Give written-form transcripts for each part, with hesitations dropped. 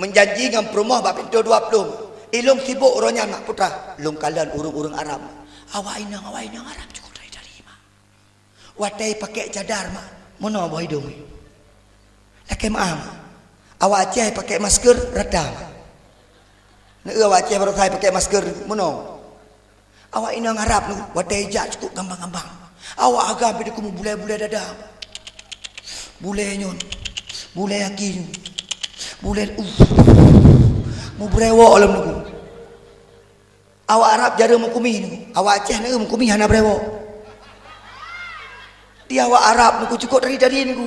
menjanji dengan perumah bab pintu 20. Ilung sibuk orangnya nak putra. Lung kalian urung-urung Arab. Awak inang Arab cukup dari mak. Watai pakai cadar mak. Mana boy hidung. Laki maam. Awak Aceh pakai masker redam. Nak awak Aceh baru saya pakai masker mana? Awak inang Arab tu watai jak cukup gampang-gampang. Awak agak bila kamu bulai-bulai dada. Bulai nyon. Bulai lagi. Bulai mu brewok alam tu. Awak Arab jara mukumi tu. Awak Aceh nak mukumi hana brewok. Dia awak Arab tu cukup dari ni ku.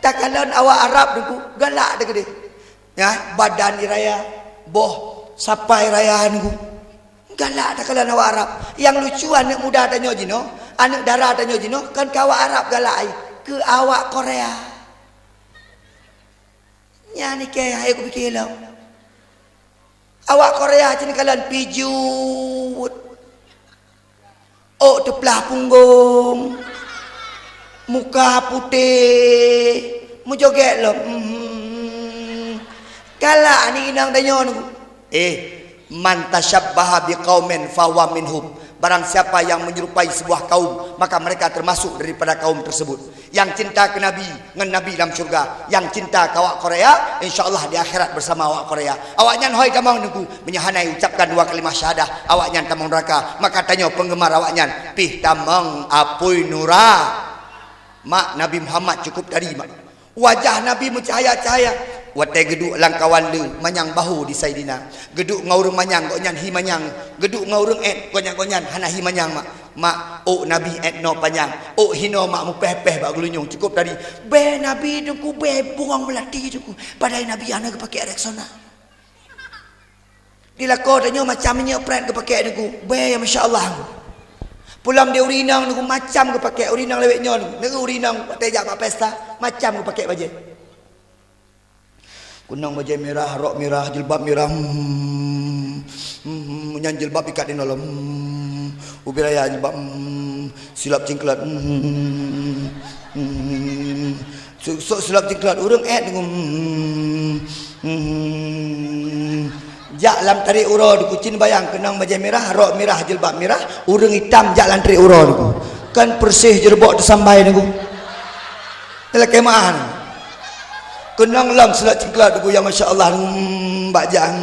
Tak kalan awak Arab tu galak dah gede. Ya, badan ni raya, boh sapai raya ni ku. Galak tak kalan awak Arab. Yang lucu anak muda tanya jino, anak dara tanya jino, kan ke awak Arab galak ai. Ke awak Korea. Nya ni ke aku fikir lah. Awak Korea macam kalian pijut. Oh tepelah punggung. Muka putih. Mu joget lah. Galak ni inang tanya ni. Man tasyabbaha biqaumin fahuwa minhum. Barang siapa yang menyerupai sebuah kaum, maka mereka termasuk daripada kaum tersebut. Yang cinta ke Nabi, dengan Nabi dalam syurga. Yang cinta ke awak Korea, insyaAllah di akhirat bersama awak Korea. Awak nyan hoi tamang nunggu menyahanai ucapkan 2 kalimah syahadah. Awak nyan tamang neraka. Maka tanya penggemar awak nyan, pih tamang apui nura. Mak Nabi Muhammad cukup dari mak. Wajah Nabi mencahaya-cahaya. Watai geduk langkawan le manyang bahu di Saidina. Geduk ngaurung manyang gonyan hi manyang. Geduk ngaurung gonyan hana hi manyang mak oh Nabi no panjang. Oh hino mak mu peh-peh bak gulunyung cukup tadi. Be Nabi dengku be buang melati dengku. Padai Nabi ana ke pakai Rexona. Dilako tanya macam nya prank ke pakai dengku. Be masya-Allah. Pulang dia urinang dengku macam ke pakai urinang leweknya dengku. Negu urinang pakai jak pesta macam ke pakai baju. Kunang baju merah, rok merah, jilbab merah. Nyan jilbab ikat di dalam. Ubi raya jilbab. Silap cingklat. Silap cingklat urang dengan. Jak lam tarik ura di kucing bayang kenang baju merah, rok merah, jilbab merah, urang hitam jak lam tarik ura di. Kan persih jerbok tersambai ni. Dalam kemahan. Kenang lam selat cingklat tu yang masya-Allah bajang.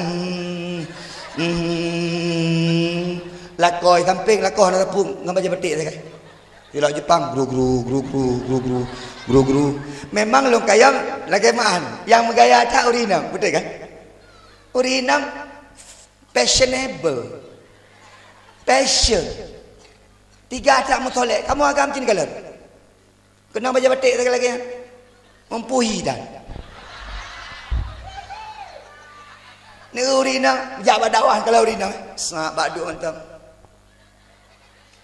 Lakoi samping lakoi nak pung ngam baca petik saya. Dilok Jepang gru. Memang long kayang lagi maan yang menggaya tak urinam, betul kan? Urinam fashionable. Fashion. 3 tak mutolek. Kamu agam macam kalan. Kenang baca petik sekali lagi. Mempuhi dah. Ni urinang jak badawah kalau urinang sak baduk mantap.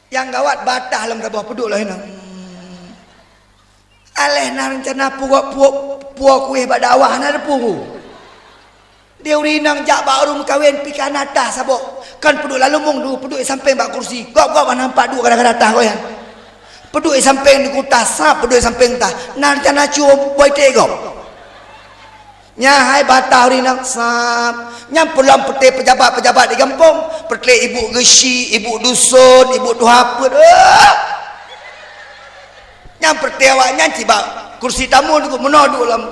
Yang gawat batah dalam rabah peduk lah inang. Aleh nak rencana puak kuih badawah nak depu. Dia urinang jak baru kawin pikan atas sabok. Kan peduk lalu mung dulu peduk samping bak kursi. Gop nampak duk kadang-kadang atas kau yang. Peduk samping di kutas sap peduk samping tah. Nak rencana cuba boy tegok. Nyahai batah urinang sap. Nyam pulang peti pejabat-pejabat di kampung. Pertlik ibu gesi, ibu dusun, ibu duhaput. Nyam perti awak nyan ciba kursi tamu tu menoduk dalam.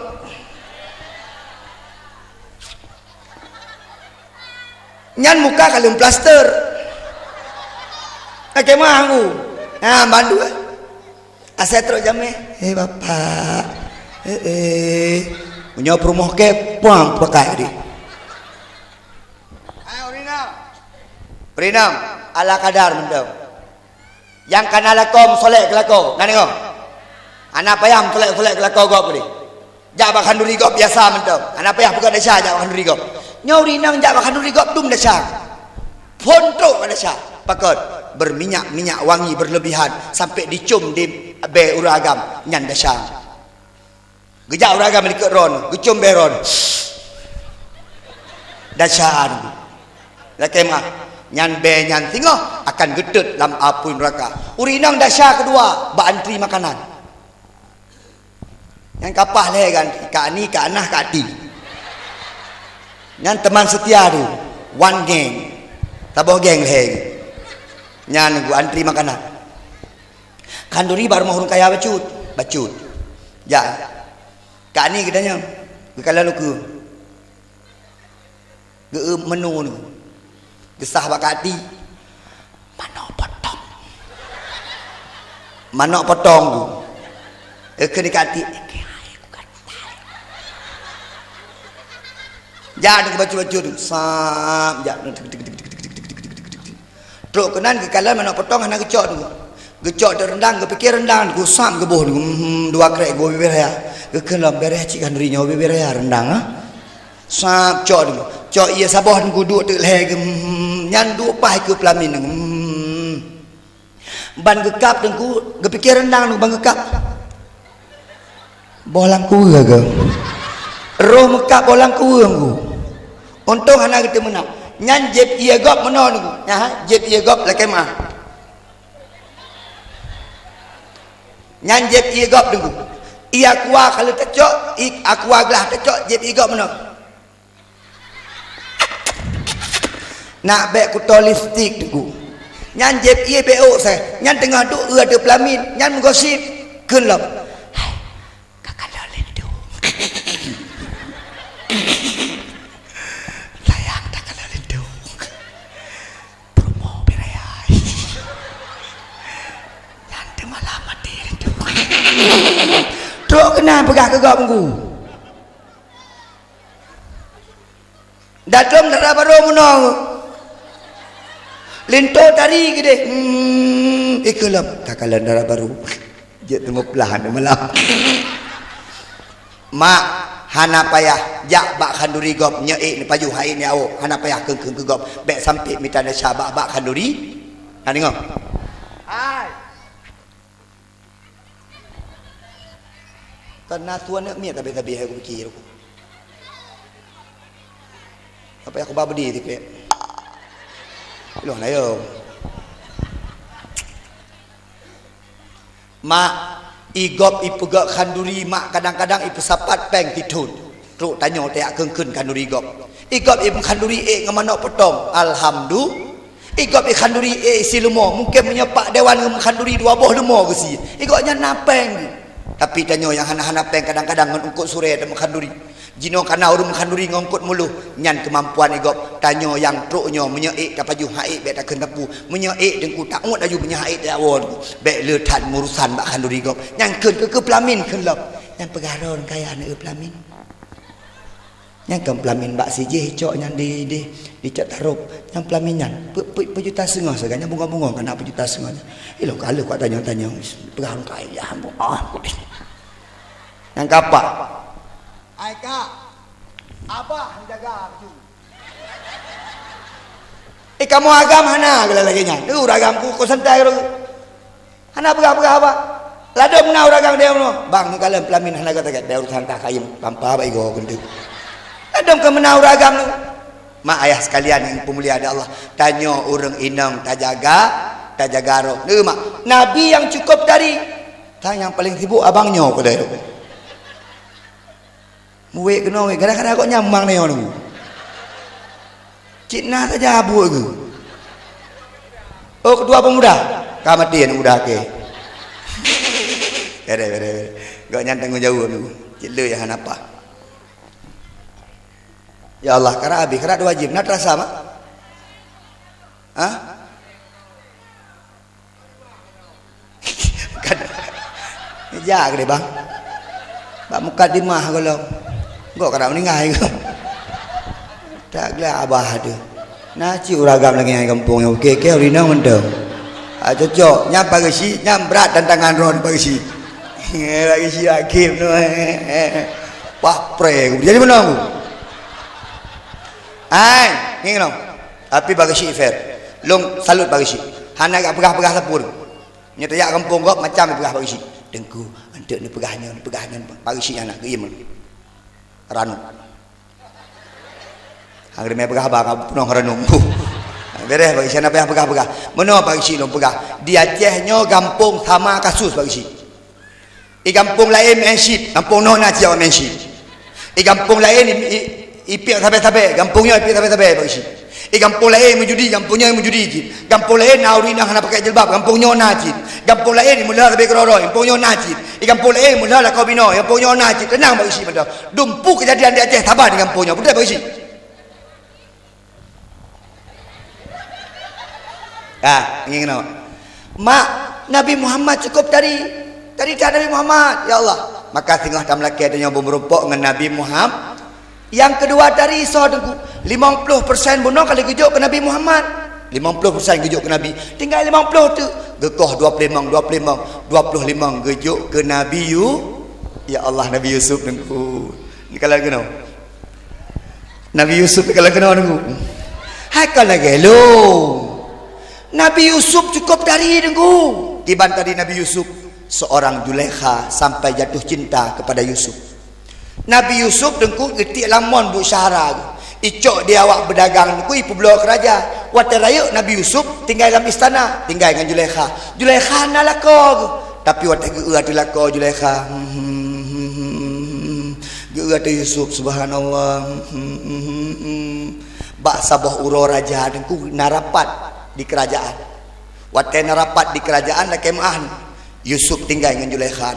Nyan muka kalung plaster. Kemah aku. Bandu. Asal teruk jameh. Bapak. Punya perumah ke puang pakai dia. Ayo Rinam ala kadar mendam. Yang kana lakom solek kelako. Nani ko? Anak payah solek kelako gop ni. Jak bakan duri gop biasa mendam. Anak payah bukan dasar jak bakan duri gop. Nyau Rinam jak bakan duri gop dum dasar. Pontok dasar. Pakot berminyak wangi berlebihan sampai dicum di be uragam nyan dasar. Gejak uragam dekat ron, gecum beron. Dasar. Lakemah nyan be nyan tengah akan gedut dalam api neraka. Urinang dasar kedua bak antri makanan. Yang kapah le kan ka ni ka anah ka di. Nyan teman setia tu, one gang, taboh geng leh. Nyan gua antri makanan. Kanduri baru mau kaya bacut. Ya, kak ni katanya, kalau lu ke menu ni, gesah bakati, mana potong tu, kena kati. Jangan baca-baca tu. Sam, jangan. Teruk kenan ke kalan mana potong anak gecok tu. Gecok tu rendang, ke fikir rendang, ku sam ke boh tu. Dua krek go bibir ya. Ke kelam beres cik kandurinya bibir ya rendang ah. Sam cok tu. Cok ia sabah ku duk tek leh ke nyan duk pai ke pelamin. Ban gekap dengku, ke fikir rendang tu ban gekap. Bolang ku ke. Roh mekap bolang ku aku. Untung anak kita menang. Nyan jeb ia gop menon aku. Ya, jeb ia gop lakai mah. Nyan jeb ia gop dengku. Ia kuah kalau tecok, aku aglah tecok jeb ia gop menon. Nak bek ku tolistik dengku. Nyan jeb ia beo saya. Nyan tengah duk ada pelamin, nyan menggosip kelop. Truk kena pegah ke gop aku. Datum darah baru menang. Linto tari gede. Ikulam takalan darah baru. Dia temu pelahan malam. Mak hana payah jak bak kanduri gop nyek ni paju hai ni awak hana payah keung ke gop bek sampai mitana syabak bak kanduri. Ha dengar. Hai. Tanah tuan nak miat tapi aku fikir aku. Apa aku bawa bedi tipe. Loh lah yo. Mak igop ipegak kanduri mak kadang-kadang ipu sapat peng titun. Truk tanya tak keun kanduri igop. Igop ipu kanduri ngamano potong. Alhamdulillah. Igop kanduri silumo mungkin menyepak dewan kanduri dua boh lumo ke si. Igopnya napeng. Tapi tanya yang hana-hana peng kadang-kadang ngungkut sure dan mengkanduri. Jino kana urung mengkanduri ngungkut mulu. Nyan kemampuan igop. Tanya yang truknya menyeik kapaju haik bek tak kenapu. Menyeik dengku tak ngut aju menyeik tak awal. Bek letat murusan bak kanduri igop. Yang ke pelamin kelop. Yang pegaron kaya anak pelamin. Yang ke pelamin bak sijih cok yang di cak tarup. Yang pelamin yang pejuta setengah seganya bunga-bunga kena pejuta setengah. Ilo kalau kau tanya-tanya pegaron kaya yang kapak. Ai kak, abah jaga baju. Kamu agam hana kalau lagi nya. Tu ragamku kau santai tu. Hana pegah-pegah apa? Ladom na ragam dia no. Bang ni kalau pelamin hana kata dia urusan tak kayim pampa baik go gendut. Ladom ke menau ragam tu. Mak ayah sekalian yang pemulia ada Allah. Tanya orang inang tak jaga roh. Ni mak. Nabi yang cukup dari. Tanya yang paling sibuk abangnya pada itu. Muwek kena wek kadang-kadang kok nyambang ni orang. Cik nah saja abu ke. Oh kedua pemuda. Ka mati nak muda ke. Bere. Gak nyanteng jauh tu. Cik le yang apa? Ya Allah, kara abi, kara wajib. Nak terasa mak? Hah? Jaga deh bang. Bak muka di mah kalau. Kok kara meninggal ke? Tak gila abah tu. Naci uragam lagi yang kampung yang okey rina mendem. Cocok nyam pagi si nyam berat tantangan ron pagi si. Lagi si akib tu. Pak pre. Jadi mana aku? Ai, ni no. Tapi bagi si fair. Long salut bagi si. Hana gak pegah-pegah lapur. Nyata ya kampung kok macam pegah bagi si. Dengku antek ni pegahnya bagi si anak ke ieu. Ranum. Hangre me pegah bang punong ranum. Beres bagi siapa yang pegah-pegah. Meno bagi si long pegah. Di Acehnya kampung sama kasus bagi si. Di kampung lain menship, kampung nona cia menship. Di kampung lain ipik tabe-tabe, kampungnya ipik tabe-tabe Pak Isi. Kampung lain menjudi, kampungnya menjudi je. Kampung lain naurina hana pakai jilbab, kampungnya najis. Kampung lain mula lebih keroroi, kampungnya najis. Kampung lain mula lah kau bina, kampungnya najis. Tenang Pak Isi pada. Dumpu kejadian di Aceh Tabah di kampungnya. Betul Pak Isi? Ingin kenapa? Mak, Nabi Muhammad cukup tadi Nabi Muhammad. Ya Allah. Maka tengah tam laki adanya bermerumpuk dengan Nabi Muhammad. Yang kedua dari so tengku 50% bunuh kalau gejuk ke Nabi Muhammad. 50% gejuk ke Nabi. Tinggal 50 tu. Gekoh 25 gejuk ke Nabi Ya Allah Nabi Yusuf tengku. Ni kalau kena. Nabi Yusuf kalau kena tengku. Hai kalau gelo. Nabi Yusuf cukup dari tengku. Tiban tadi Nabi Yusuf seorang Zulaikha sampai jatuh cinta kepada Yusuf. Nabi Yusuf dengku getik lamon bu syahara. Icok dia awak berdagang dengku ipu belah keraja. Watai raya Nabi Yusuf tinggal dalam istana, tinggal dengan Zulaikha. Zulaikha nak lakor. Tapi watai geua tu lakor Zulaikha. Geua tu Yusuf subhanallah. Bak sabah uro raja dengku narapat di kerajaan. Watai narapat di kerajaan lah kemah. Yusuf tinggal dengan Zulaikha.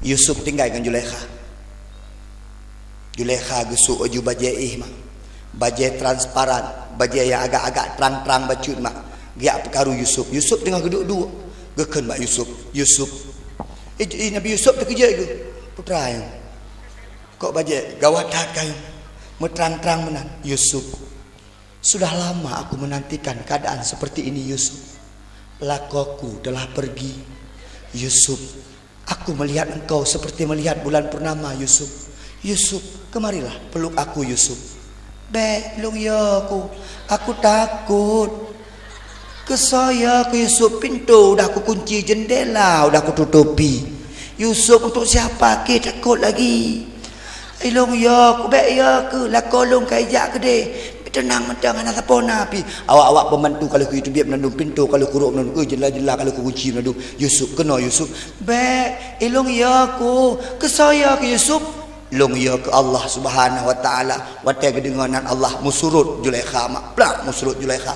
Yusuf tinggal dengan Zulaikha. Zulaikha gesuk baju bajai mak. Bajai transparan, bajai yang agak-agak terang-terang bacut mak. Giak perkaru Yusuf. Yusuf tengah duduk geken mak Yusuf. Nabi Yusuf terkejut ke? Putra yang. Kok bajai gawat tak kayu. Terang-terang menan. Yusuf. Sudah lama aku menantikan keadaan seperti ini Yusuf. Lakoku telah pergi. Yusuf. Aku melihat engkau seperti melihat bulan purnama Yusuf. Yusuf, kemarilah peluk aku Yusuf. Peluk ya aku takut. Kesaya aku Yusuf, pintu udah aku kunci, jendela udah aku tutupi. Yusuf untuk siapa ke takut lagi. Ilung ya aku baik ya ke lah kolong kaijak ke deh. Tenang mentang anak apa nabi. Awak-awak pembantu kalau ku itu biar menandung pintu, kalau kuruk menandung jela-jela, kalau ku kunci menandung. Yusuf kena Yusuf. Baik, ilung ya ku ke saya ke Yusuf. Long ya ke Allah Subhanahu wa taala. Watai kedengaran Allah musurut Zulaikha mak. Plak musurut Zulaikha.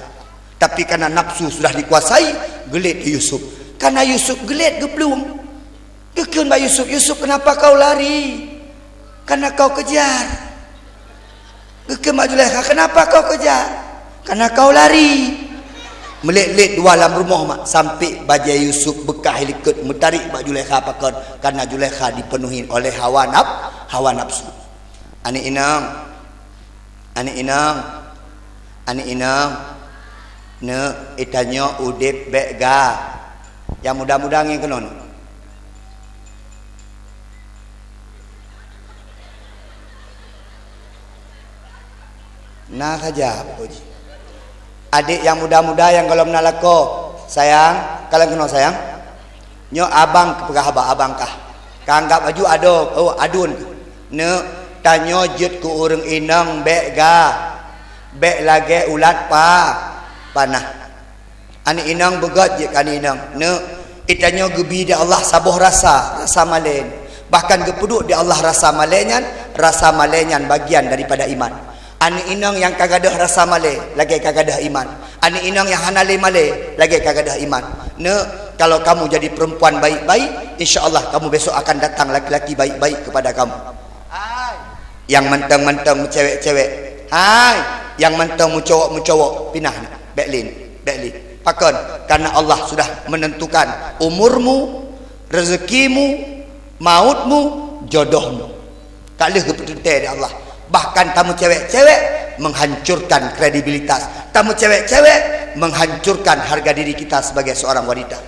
Tapi karena nafsu sudah dikuasai, gelit Yusuf. Karena Yusuf gelit geblung. Gekun ba Yusuf, Yusuf kenapa kau lari? Karena kau kejar. Mak Zulaikha, kenapa kau kejar? Karena kau lari. Melet-let dua dalam rumah mak. Sampai bajai Yusuf bekah likut mentarik mak Zulaikha pakon. Karena Zulaikha dipenuhi oleh hawa nafsu. Anik inang. Ne itanya udip bega. Yang mudah-mudah yang kenon. Nah saja adik yang muda-muda yang kalau menalako sayang, kalau kena sayang nyo abang kepegah abang kah kanggap baju adun ne tanyo jut ku urang inang bek lage ulat panah ani inang begat je kan inang ne itanyo gebi di Allah sabuh rasa malen bahkan gepuduk di Allah rasa malenyan bagian daripada iman. Ani inang yang kagadah rasa male lagi kagadah iman. Ani inang yang hanale male lagi kagadah iman. Ne kalau kamu jadi perempuan baik-baik, insya-Allah kamu besok akan datang laki-laki baik-baik kepada kamu. Hai, yang mentang-mentang cewek-cewek. Hai, yang mentang mucowok pinah beklin. Pakon karena Allah sudah menentukan umurmu, rezekimu, mautmu, jodohmu. Tak boleh keputusan dari Allah. Bahkan tamu cewek-cewek menghancurkan kredibilitas. Tamu cewek-cewek menghancurkan harga diri kita sebagai seorang wanita.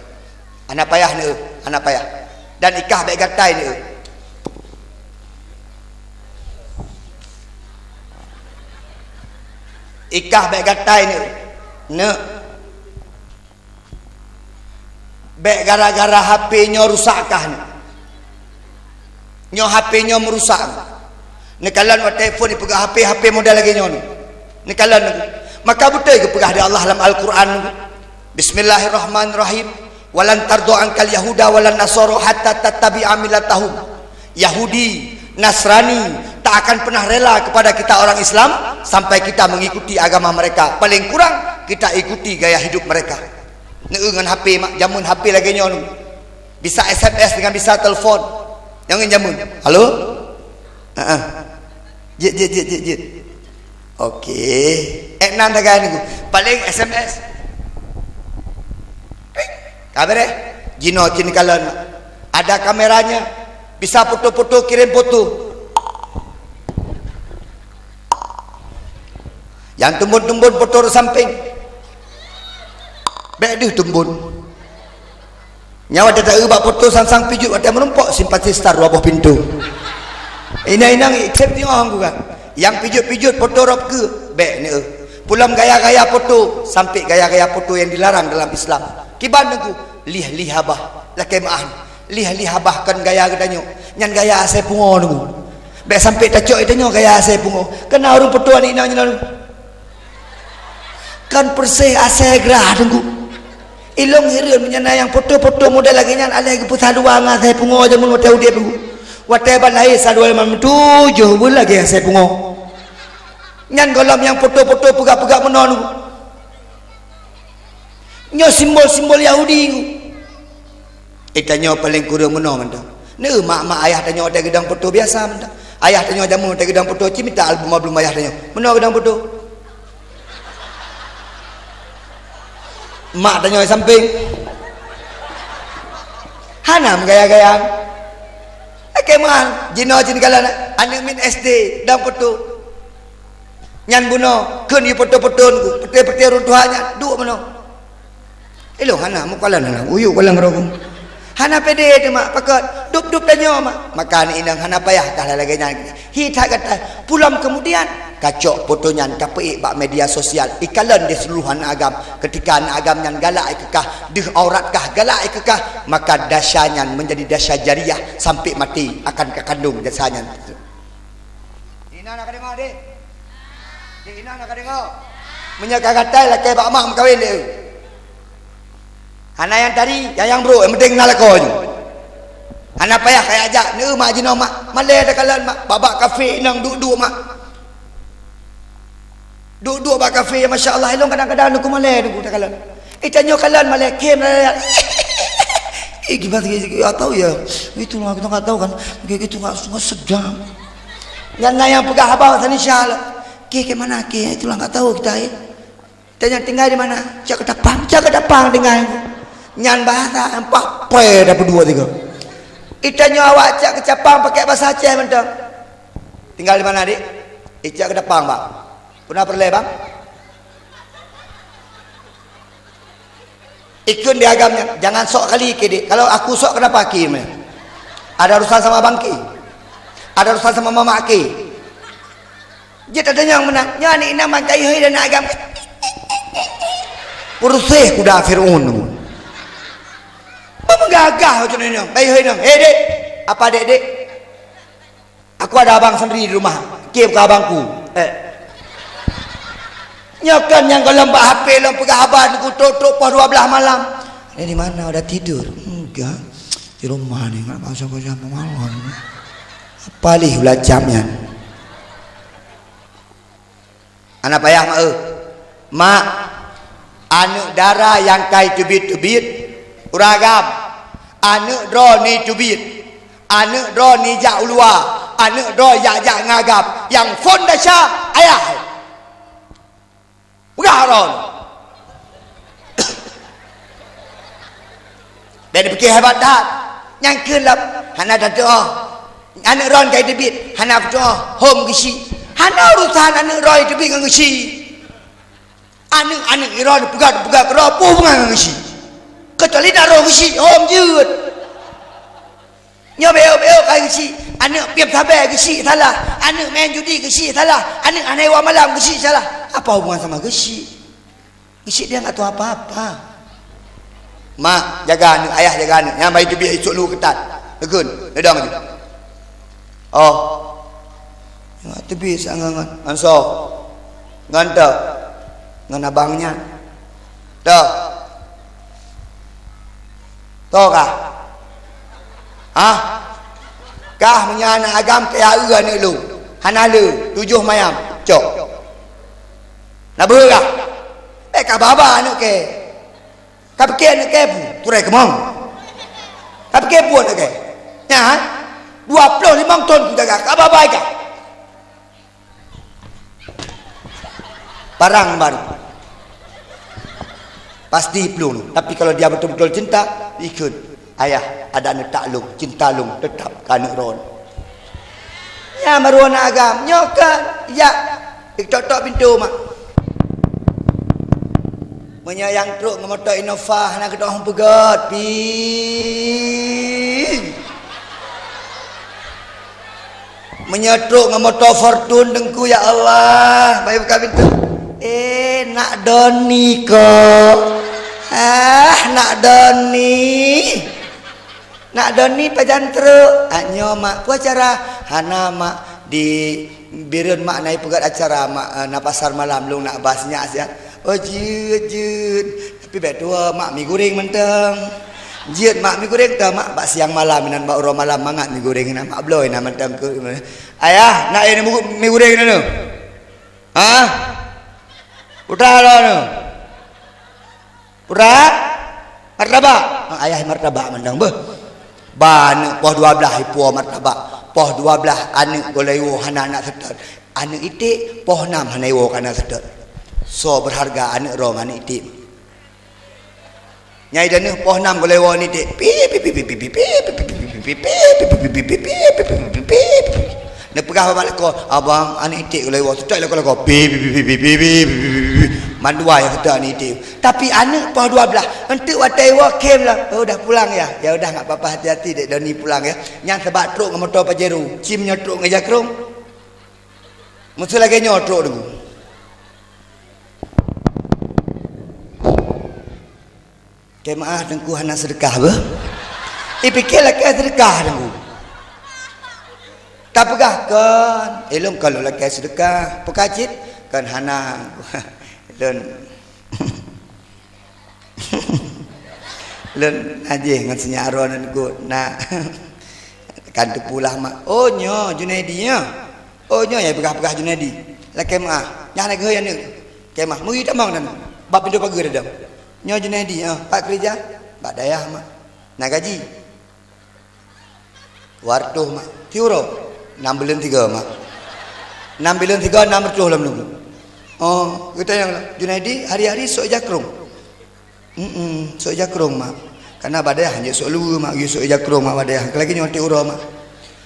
Anak payah ni, anak payah. Dan ikah baik gatai ni. Ikah baik gatai ni. Ne. Baik gara-gara HP-nya rusakkah ni. Nyo HP-nya merusak. Nekalan wa telefon dipegah HP modal lagi nyo ni. Nekalan ni. Maka betul ke pegah di Allah dalam Al-Quran ni. Bismillahirrahmanirrahim. Walan tardu ankal yahuda walan nasara hatta tattabi'a millatahum. Yahudi, Nasrani tak akan pernah rela kepada kita orang Islam sampai kita mengikuti agama mereka. Paling kurang kita ikuti gaya hidup mereka. Dengan HP mak, jamun HP lagi nyon. Bisa SMS dengan bisa telefon. Jangan jamun. Halo? Jit. Okey. Nan dah kan ni. Paling SMS. Kabar Jino cin kalan. Ada kameranya. Bisa foto-foto, kirim foto. Yang tumbun-tumbun foto samping. Beduh tumbun. Nyawa dia tak ubah foto sang-sang pijut ada menumpuk simpati star bawah pintu. Inang-inang ikhlas tengok hang kan. Yang pijut-pijut foto rob ke bek ni pulang gaya-gaya foto sampai gaya-gaya foto yang dilarang dalam Islam. Kiban aku lih-lihabah lakai maahan. Lih-lihabah kan gaya katanya. Nyan gaya asai pungo nu. Bek sampai tacok itanya gaya asai pungo. Kena orang foto ni inang nyan. Kan persih asai gerah tunggu. Ilong hirin menyana yang foto-foto model lagi nyan alai ke pusat dua ngasai pungo aja mun watau dia pungo. Watau balai sadua mam 7 bulan lagi asai pungo. Nyan golam yang foto-foto pegak-pegak menon. Nyo simbol-simbol Yahudi ku. Itanya paling kurang menon menda. Ne mak-mak ayah tanya ada gedang foto biasa menda. Ayah tanya jamu ada gedang foto ci minta album ayah tanya. Menon gedang foto. Mak tanya samping. Hanam gaya-gaya. Kemal jino jin kalan anak min SD dang foto. Nyan buno keun yu foto-foto ku pete-pete runtuhannya duk mano. Elo hana mu kalan hana uyu kalan rokum. Hana pede tu mak pakot dup-dup danyo mak. Makan inang hana payah kah lagi nyan. Hita kata pulang kemudian kacok fotonya kapei bak media sosial ikalan di seluruhan agam ketika anak agam yang galak ikekah deh aurat kah galak ikekah maka dasanya menjadi dasar jariah sampai mati akan kekandung dasanya. Ina nak dengar dek. Ina nak dengar. Menyaka katai lah ke bak mak kawin dia. Hana yang tadi yang bro yang penting nak kau je. Hana payah kayak ajak ni mak jino mak malai dah kalan mak babak kafe nang duduk mak. Duduk bak kafe masya-Allah elong kadang-kadang aku malai aku dah kalan. Tanya kalan malai kem lah. Gimana tak tahu ya. Itulah kita enggak tahu kan. Gitu enggak sedap. Yang pegang abang sana insya-Allah. Ke mana ke itulah enggak tahu kita Tanya tinggal di mana? Cak kedapang tinggal. Nyan bahasa empat pe dah berdua tiga. Itanya awak cak kecapang pakai bahasa Aceh mentang. Tinggal di mana dik? Cak kedapang bang. Pernah perleh bang? Ikut di agamnya. Jangan sok kali ke dik. Kalau aku sok kenapa ki? Ada urusan sama abang ki. Ada urusan sama mama ki. Dia tak tanya yang menang. Nya ni nama kai dan agam. Pursih kuda Fir'aun. Menggagah macam ni. Kai nang. Dek. Apa dek? Aku ada abang sendiri di rumah. Ke bukan abangku. Nyokan yang kalau mbak HP lo pegang abang aku tutup pukul 12 malam. Di mana udah tidur? Enggak. Di rumah ni enggak pasang-pasang malam. Palih ulah jamnya. Anak payah mak mak anu darah yang kai tubit-tubit uragam anu dro ni tubit anu dro ni jak ulua anu dro jak ngagap yang fondasya ayah Bukan dari fikir hebat dah. Yang kelap hana dah doa. Anak ron kai debit, hana doa home gisi. Hana urusan anak ron debit ngan gisi. Anak ron pegat keropo ngan gisi. Kecuali dah ron gisi home jut. Nyo beo kai gisi. Anak piap sabar gisi salah. Anak main judi gisi salah. Anak anai wa malam gisi salah. Apa hubungan sama gesi? Gesi dia enggak tahu apa-apa. Mak jaga anak, ayah jaga anak. Yang baik tu biar esok lu ketat. Tegun, dedang tu. Oh. Enggak tebi sangangan. Anso. Nganta. Ngan abangnya. Dah. Tahu kah? Kah punya anak agam kayak ni lu. hanale 7 mayam cok nak berah ka baba anak ke ka pikir anak ke pu turai kemong ka pikir buat ke nya 25 ton ku jaga ka baba ka barang baru pasti peluk. Tapi kalau dia betul-betul cinta, ikut ayah ada anak taklung, cinta lung tetap kanuk ron. Ya maruana agam, nyokan, ya tok pintu mak. Menyayang truk motor Innova nak kedah pegat pi. Menyetruk motor Fortune dengku ya Allah, baik buka pintu. Nak doni kok. Nak doni pajan truk. Anyo mak ku acara hana mak di birun mak naik pegat acara mak na pasar malam lu nak basnya asia. Oh jut. Tapi betua mak mi goreng menteng. Jut mak mi goreng ta mak bak siang malam nan bak ro malam mangat mi goreng na mak bloy na menteng ke. Ayah nak ini mi goreng na. Udah lo, udah, martabak, ayah martabak mandang beh, ban poh 12 ipu martabak, poh 12 anak golewo hana anak sedot, anak itik poh 6 hana iwo kana sedot, so berharga anak rom anak itik, nyai dan poh 6 golewo ni itik, nak pegah balik ko abang anak itik golewo sedot lah ko mandua yang kata ni itu. Tapi anak poh 12 entuk watai wa kem lah. Oh dah pulang ya. Ya udah enggak apa-apa, hati-hati dek Doni pulang ya. Yang sebab truk motor Pajero, cim nyotruk ngejakrung. Musuh lagi nyotruk dulu. Kemaah dengku hana sedekah be. Ipikirlah ke sedekah dengku. Tak pegah kan. Elong kalau lagi sedekah, pekacit kan hana Len aja ngan senyaron ku nak kan tu pulah mak oh nyo Junaidi nya oh nyo ya pegah Junaidi la kemah nyah nak he ni kemah mui tamang dan bab pintu pagar dah nyo Junaidi pak kerja bak dayah mak nak gaji wartuh mak tiuro 6 bulan 3 mak 6 bulan 3 6 bertuh lam nunggu. Oh, kita yang Junaidi hari-hari sok jakrung. Sok jakrung mak. Karena badai hanya sok lu mak, sok jakrung mak badai. Lagi nyontek uro mak.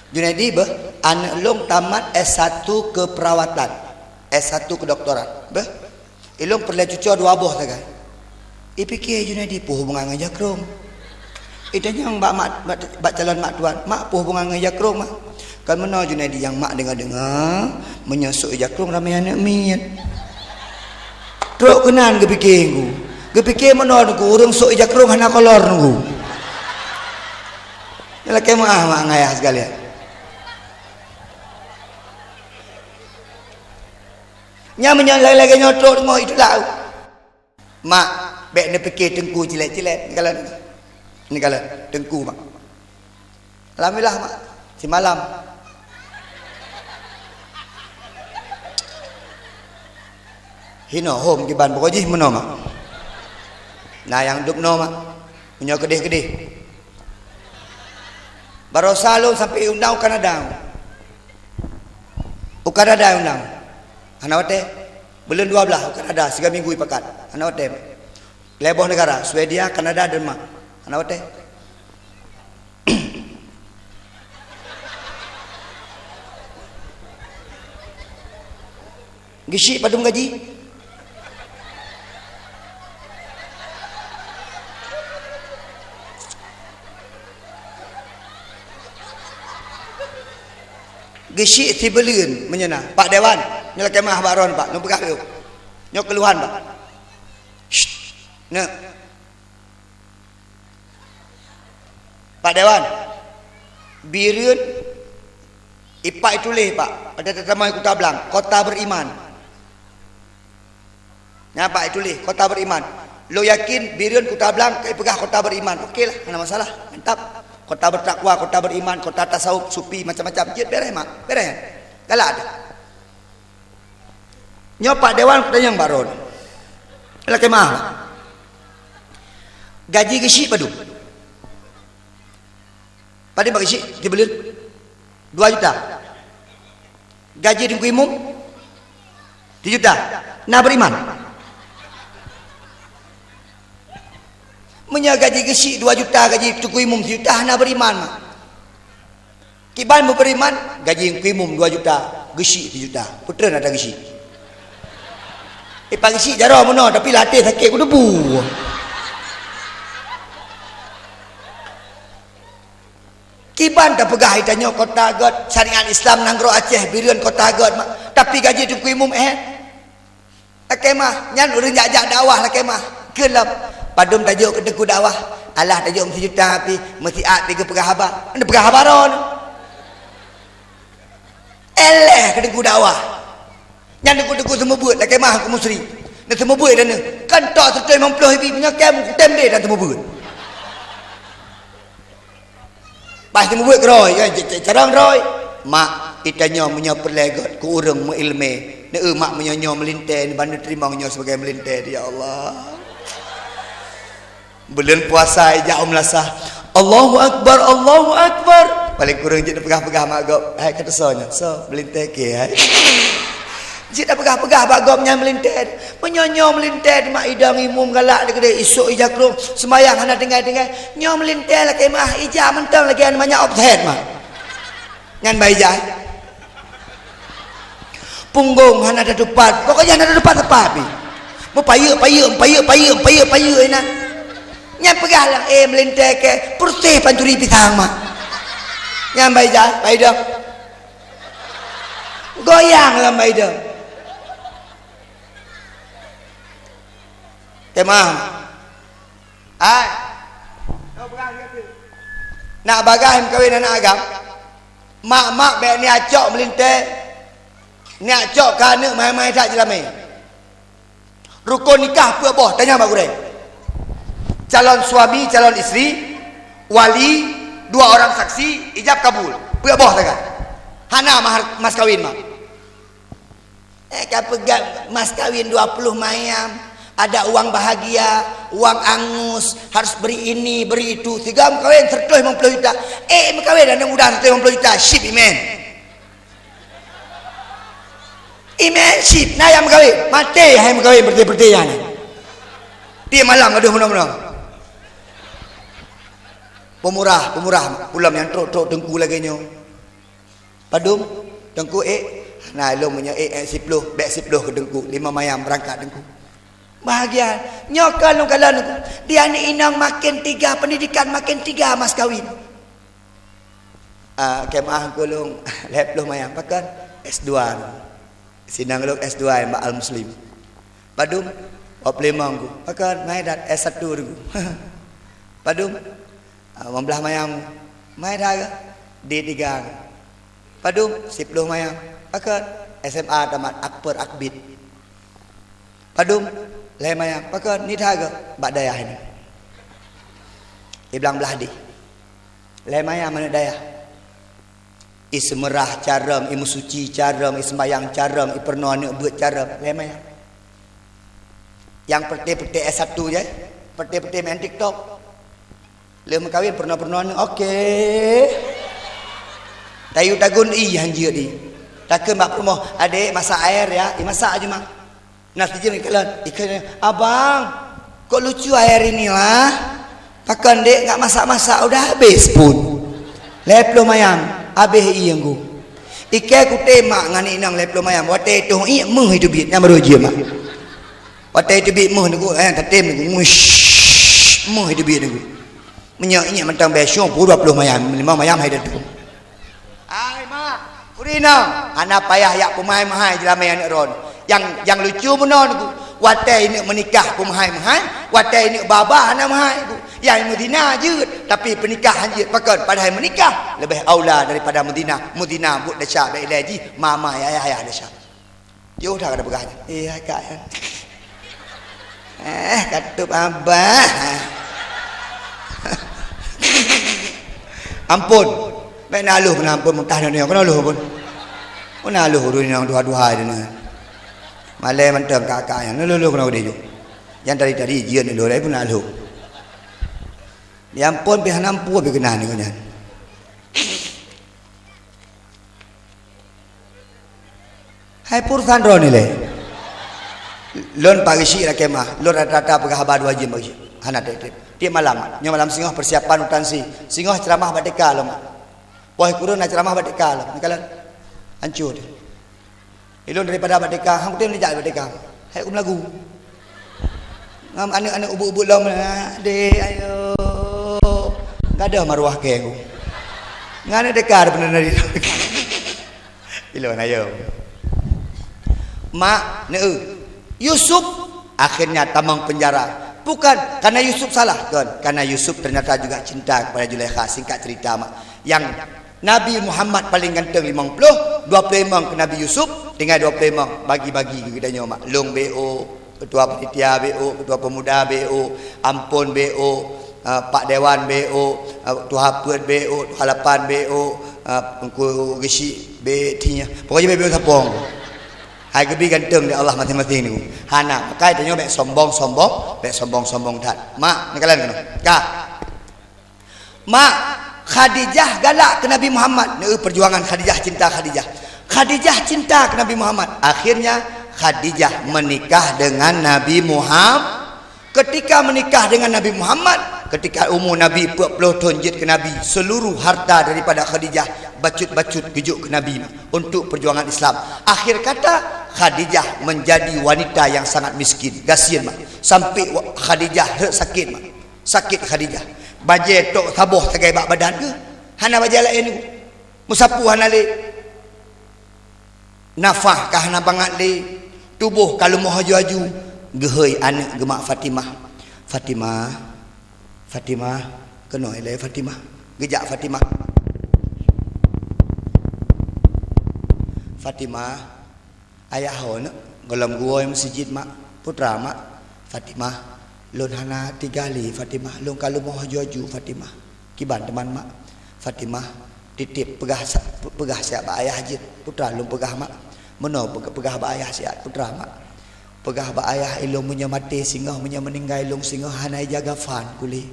Junaidi beh anak long tamat S1 keperawatan. S1 kedoktoran. Beh. Ilong perlu cucu 2 buah saja. Ipikir Junaidi puh hubungan dengan jakrung. Itanya yang bak calon mak tuan, mak puh hubungan dengan jakrung mak. Kan mana Junaidi yang mak dengar menyosok jakrung ramai anak mian. Truk kenan kepikir ku. Kepikir mana ku urung sok jakrung hana kolor ku. Yalah kemah mak ngayah sekalian. Nya menyalai lagi nyotrok dengar itu lau. Mak bek ne fikir tengku cilet-cilet ni kalau tengku mak. Alhamdulillah mak. Si malam hino home di ban pokoknya mana mak nah yang duk no mak punya kedih-kedih baru salung sampai undang Kanada undang Hanawate bulan 12 Kanada 3 minggu ipakat Hanawate leboh negara Swedia Kanada Denmark Hanawate gisi padum gaji Gisi tibelin menyena Pak Dewan nyala kemah baron Pak nu pegah tu nyok keluhan Pak ne Pak Dewan birun ipak tulis Pak ada tetemai Kota Blang kota beriman nya Pak tulis kota beriman lo yakin birun Kota Blang kai pegah kota beriman okeylah mana masalah mantap kota bertakwa, kota beriman, kota tasawuf, sufi, macam-macam. Jid beres mak, beres. Galak ada. Nyopak dewan tanya yang baron. Ala kemah. Gaji gesi padu. Pada bagi si dibeli 2 juta. Gaji di umum 3 juta. Nah beriman. Gaji gesi 2 juta, gaji tukui umum 3 juta, nak beriman. Kiban beriman, gaji umum 2 juta, gesi 3 juta. Putra nak ada gesi. Pagi si jarang mana, tapi latih sakit ku debu. Kiban tak pegah itanya kota God, syariat Islam Nanggro Aceh, Birian kota God. Tapi gaji tukui umum Kemah, nyan urang jak-jak dakwah lah kemah. Kelap padum tajuk kedengku dakwah. Alah tajuk 1 juta api mesti at 3 pegah habar. Anda pegah habaron. Eleh kedengku dakwah. Nyan deku-deku semua buat lah kemah aku musri. Dan semua buat dan kan tak 150 lebih punya kem kutem dia dan semua buat. Pas semua buat roy kan carang roy. Mak itanya punya perlegot ku urang mu ilmu. Mak menyonyo melintai ni bandu terima nyo sebagai melintai ya Allah. Bulan puasa ijak lasah. Allahu akbar, Allahu akbar. Paling kurang je pegah-pegah mak gop. Hai kata sonya. So melintai ke hai. Je dah pegah-pegah mak gop nya melintai. Menyonyo melintai mak idang imum galak dia gede esok ijak ru sembayang hana dengai-dengai. Nyo melintai lah ke mah ijak mentang lagi an banyak offset mak. Ngan baijah. Punggung hana ada depan, pokoknya hana ada depan tepat ni. Mau payuk enak. Nyam pegah lah, melintai ke putih pancuri pisang mak. Nyam baik dah. Goyang lah baik dah. Kemah. Nak bagai kawin anak agam. Mak baik ni acok melintai. Nak cok kana mai-mai tak jelame. Rukun nikah apa boh? Tanya mak gureng. Calon suami, calon isteri, wali, 2 orang saksi, ijab kabul. Apa boh tak? Hana mas kawin mak. Pegang mas kawin 20 mayam, ada uang bahagia, uang angus, harus beri ini, beri itu. 3 kawin 150 juta. Kawin dan mudah 150 juta. Ship iman. Imensip na yang mengkawin mati yang mengkawin berarti yang dia malam aduh menang pemurah ulam yang trok dengku lagi nyo padum dengku nah lo punya 10 bek 10 ke dengku 5 mayam berangkat dengku bahagia nyokal lo kalan dia ni inang makin 3 pendidikan makin 3 mas kawin kemah gulung 10 mayam pakan S2 Sinang lok S2 yang Al Muslim. Padum, oplemang ku. Pakan mai dat S1 ku. Padum, membelah mayam. Mai dah D3. Padum, 10 mayam. Pakan SMA tamat Akbar Akbid. Padum, le mayam. Pakan ni dah ke bak dayah ni. Iblang belah di. Le mayam mana dayah? Ismerah caram, imu suci caram, ismayang caram, ipernoan ni buat caram. Memang yang peti-peti S1 je, peti-peti main TikTok. Lem kawin pernah-pernah ni okey. Tayu tagun hanjir di. Takkan mak rumah adik masak air ya, masak aja mak. Nasi je ikan abang, kok lucu air ini lah. Takkan dek enggak masak-masak udah habis pun. Leplo mayam. Habis yang ku ikai ku temak ngani nang leplo mayam wate tu meh itu bit yang baru je mak wate itu bit meh ku tatem ku meh itu bit ku menyak mentang besok 20 mayam 5 mayam hai tu ai mak kurina anak payah yak pemai-mahai jelama anak ron yang lucu menon ku wate ini menikah pemai-mahai wate ini babah anak mahai ku yang Medina je tapi pernikahan je pakai padahal menikah lebih aula daripada Medina buat dasar baik lagi mama ayah dasar yo dah ada begah kak katup abah ampun baik naluh ampun muntah ni kena luh pun Una lu huru yang dua-dua ini. Malay mentang kakak yang lu kena dia ju. Yang tadi jian lu lai pun lu. Yang pun pihak nampu pihak kena ni kan. Hai pursan ro ni le. Lon pagi si lah kemah. Lon rata-rata pegawai dua jam bagi. Hana dia malam. Nyo malam singoh persiapan utan si. Singoh ceramah badeka lo. Boy kurun nak ceramah badeka lo. Nikalan hancur. Ilon daripada badeka, hang kutem dijak badeka. Hai lagu. Ngam anak-anak ubu-ubu lom de ayo. Gada maruah ke aku. Ngane dekar benar di. Ilon ayo. Mak Yusuf akhirnya tamang penjara. Bukan karena Yusuf salah, kan? Karena Yusuf ternyata juga cinta kepada Zulaikha. Singkat cerita mak. Yang Nabi Muhammad paling ganteng 50, 25 ke Nabi Yusuf dengan 25 bagi-bagi ke kita mak. Long BO, ketua panitia BO, ketua pemuda BO, ampun BO, Pak Dewan BO, Tuha Put BO, Tuha Lapan BO, Pengku Gesi B-nya. Pokoknya BO sapong. Hai kebi ganteng dia Allah masing-masing ni. Hana pakai tanya bek sombong tat. Mak ni kalian kena. Ka. Mak Khadijah galak ke Nabi Muhammad. Ni perjuangan Khadijah, cinta Khadijah. Khadijah cinta ke Nabi Muhammad. Akhirnya Khadijah menikah dengan Nabi Muhammad. Ketika menikah dengan Nabi Muhammad, ketika umur Nabi 40 tahun jid ke Nabi, seluruh harta daripada Khadijah bacut-bacut gejuk ke Nabi untuk perjuangan Islam. Akhir kata Khadijah menjadi wanita yang sangat miskin, gasian mak. Sampai Khadijah sakit mak. Sakit Khadijah. Baje tok taboh tagai bak badan ke? Hana baje lain ni. Musapu hana le. Nafah kah hana bangat le. Tubuh kalau mau haju-haju. Gehoi anak gemak Fatimah kena elai Fatimah gejak Fatimah ayah hon dalam gua masjid mak putra mak Fatimah lon hana tigali Fatimah lon kalau mau haju Fatimah kiban teman mak Fatimah titip pegah siapa ayah hajit putra lon pegah mak meno pegah ba ayah siap putra mak pegah ba ayah ilung punya mati singgah punya meninggal ilung singgah hanai jaga fan kuli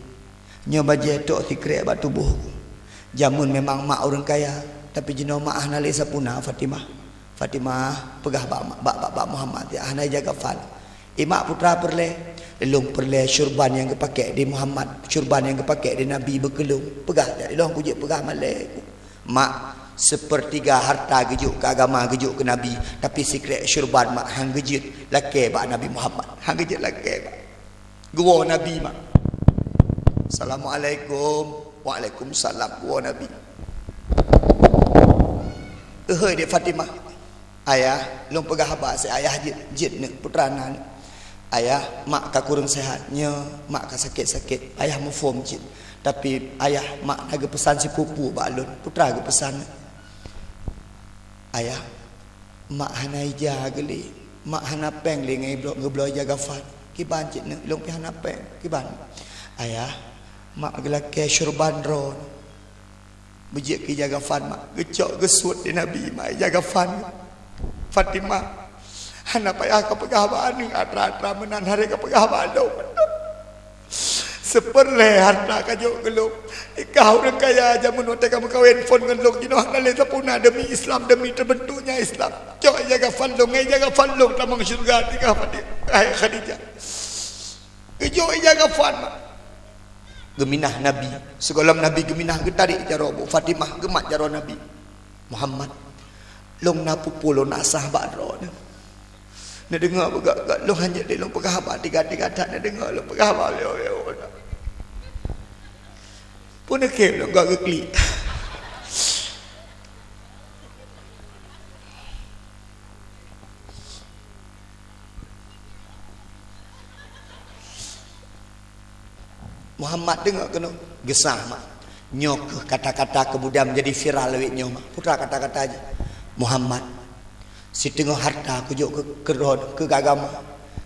nyo baje tok tikrek ba tubuh jamun memang mak orang kaya tapi jino mak hanale sapuna Fatimah pegah ba Muhammad ya hanai jaga fan imak putra perle ilung perle syurban yang dipakai di Muhammad syurban yang dipakai di Nabi berkelung pegah ilung kujik pegah malek mak sepertiga harta gejuk ke agama gejuk ke Nabi tapi secret syurban mak hang gejit laki bak Nabi Muhammad hang gejit laki bak gua Nabi mak Assalamualaikum Waalaikumsalam gua Nabi hei dia Fatimah ayah long pegah abah saya ayah jit ni putra ni ayah mak ka kurang sehatnya mak ka sakit-sakit ayah mau form jit tapi ayah mak naga pesan si pupu balun putra ga pesan ayah mak hana ija geli mak hana peng le ngai ngeblo jaga fat kiban cit ne long pi hana peng kiban ayah mak gelake syurban ron bejik ki jaga fan mak gecok gesut di Nabi mak jaga fan Fatimah hana payah ka pegah ba anu atra-atra menan hari ka pegah ba do seperle harta kajo geluk kau orang kaya jamun hotel kamu kawin phone ngeluk jino halale sapuna demi Islam demi terbentuknya Islam cok jaga fandong jaga fandong tamang syurga tiga Khadijah kejo jaga fan geminah Nabi sekolah Nabi geminah getarik jaro Fatimah gemat jaro Nabi Muhammad long na pupulo na sahabat ro ne dengar begak long hanya de long pegah ba tiga-tiga tak ne dengar long pegah ba leo pun ke long gak gekli Muhammad dengar kena gesah mak nyok kata-kata kemudian menjadi viral lewat nyok mak putra kata-kata aja Muhammad si tengah harta kujuk ke agama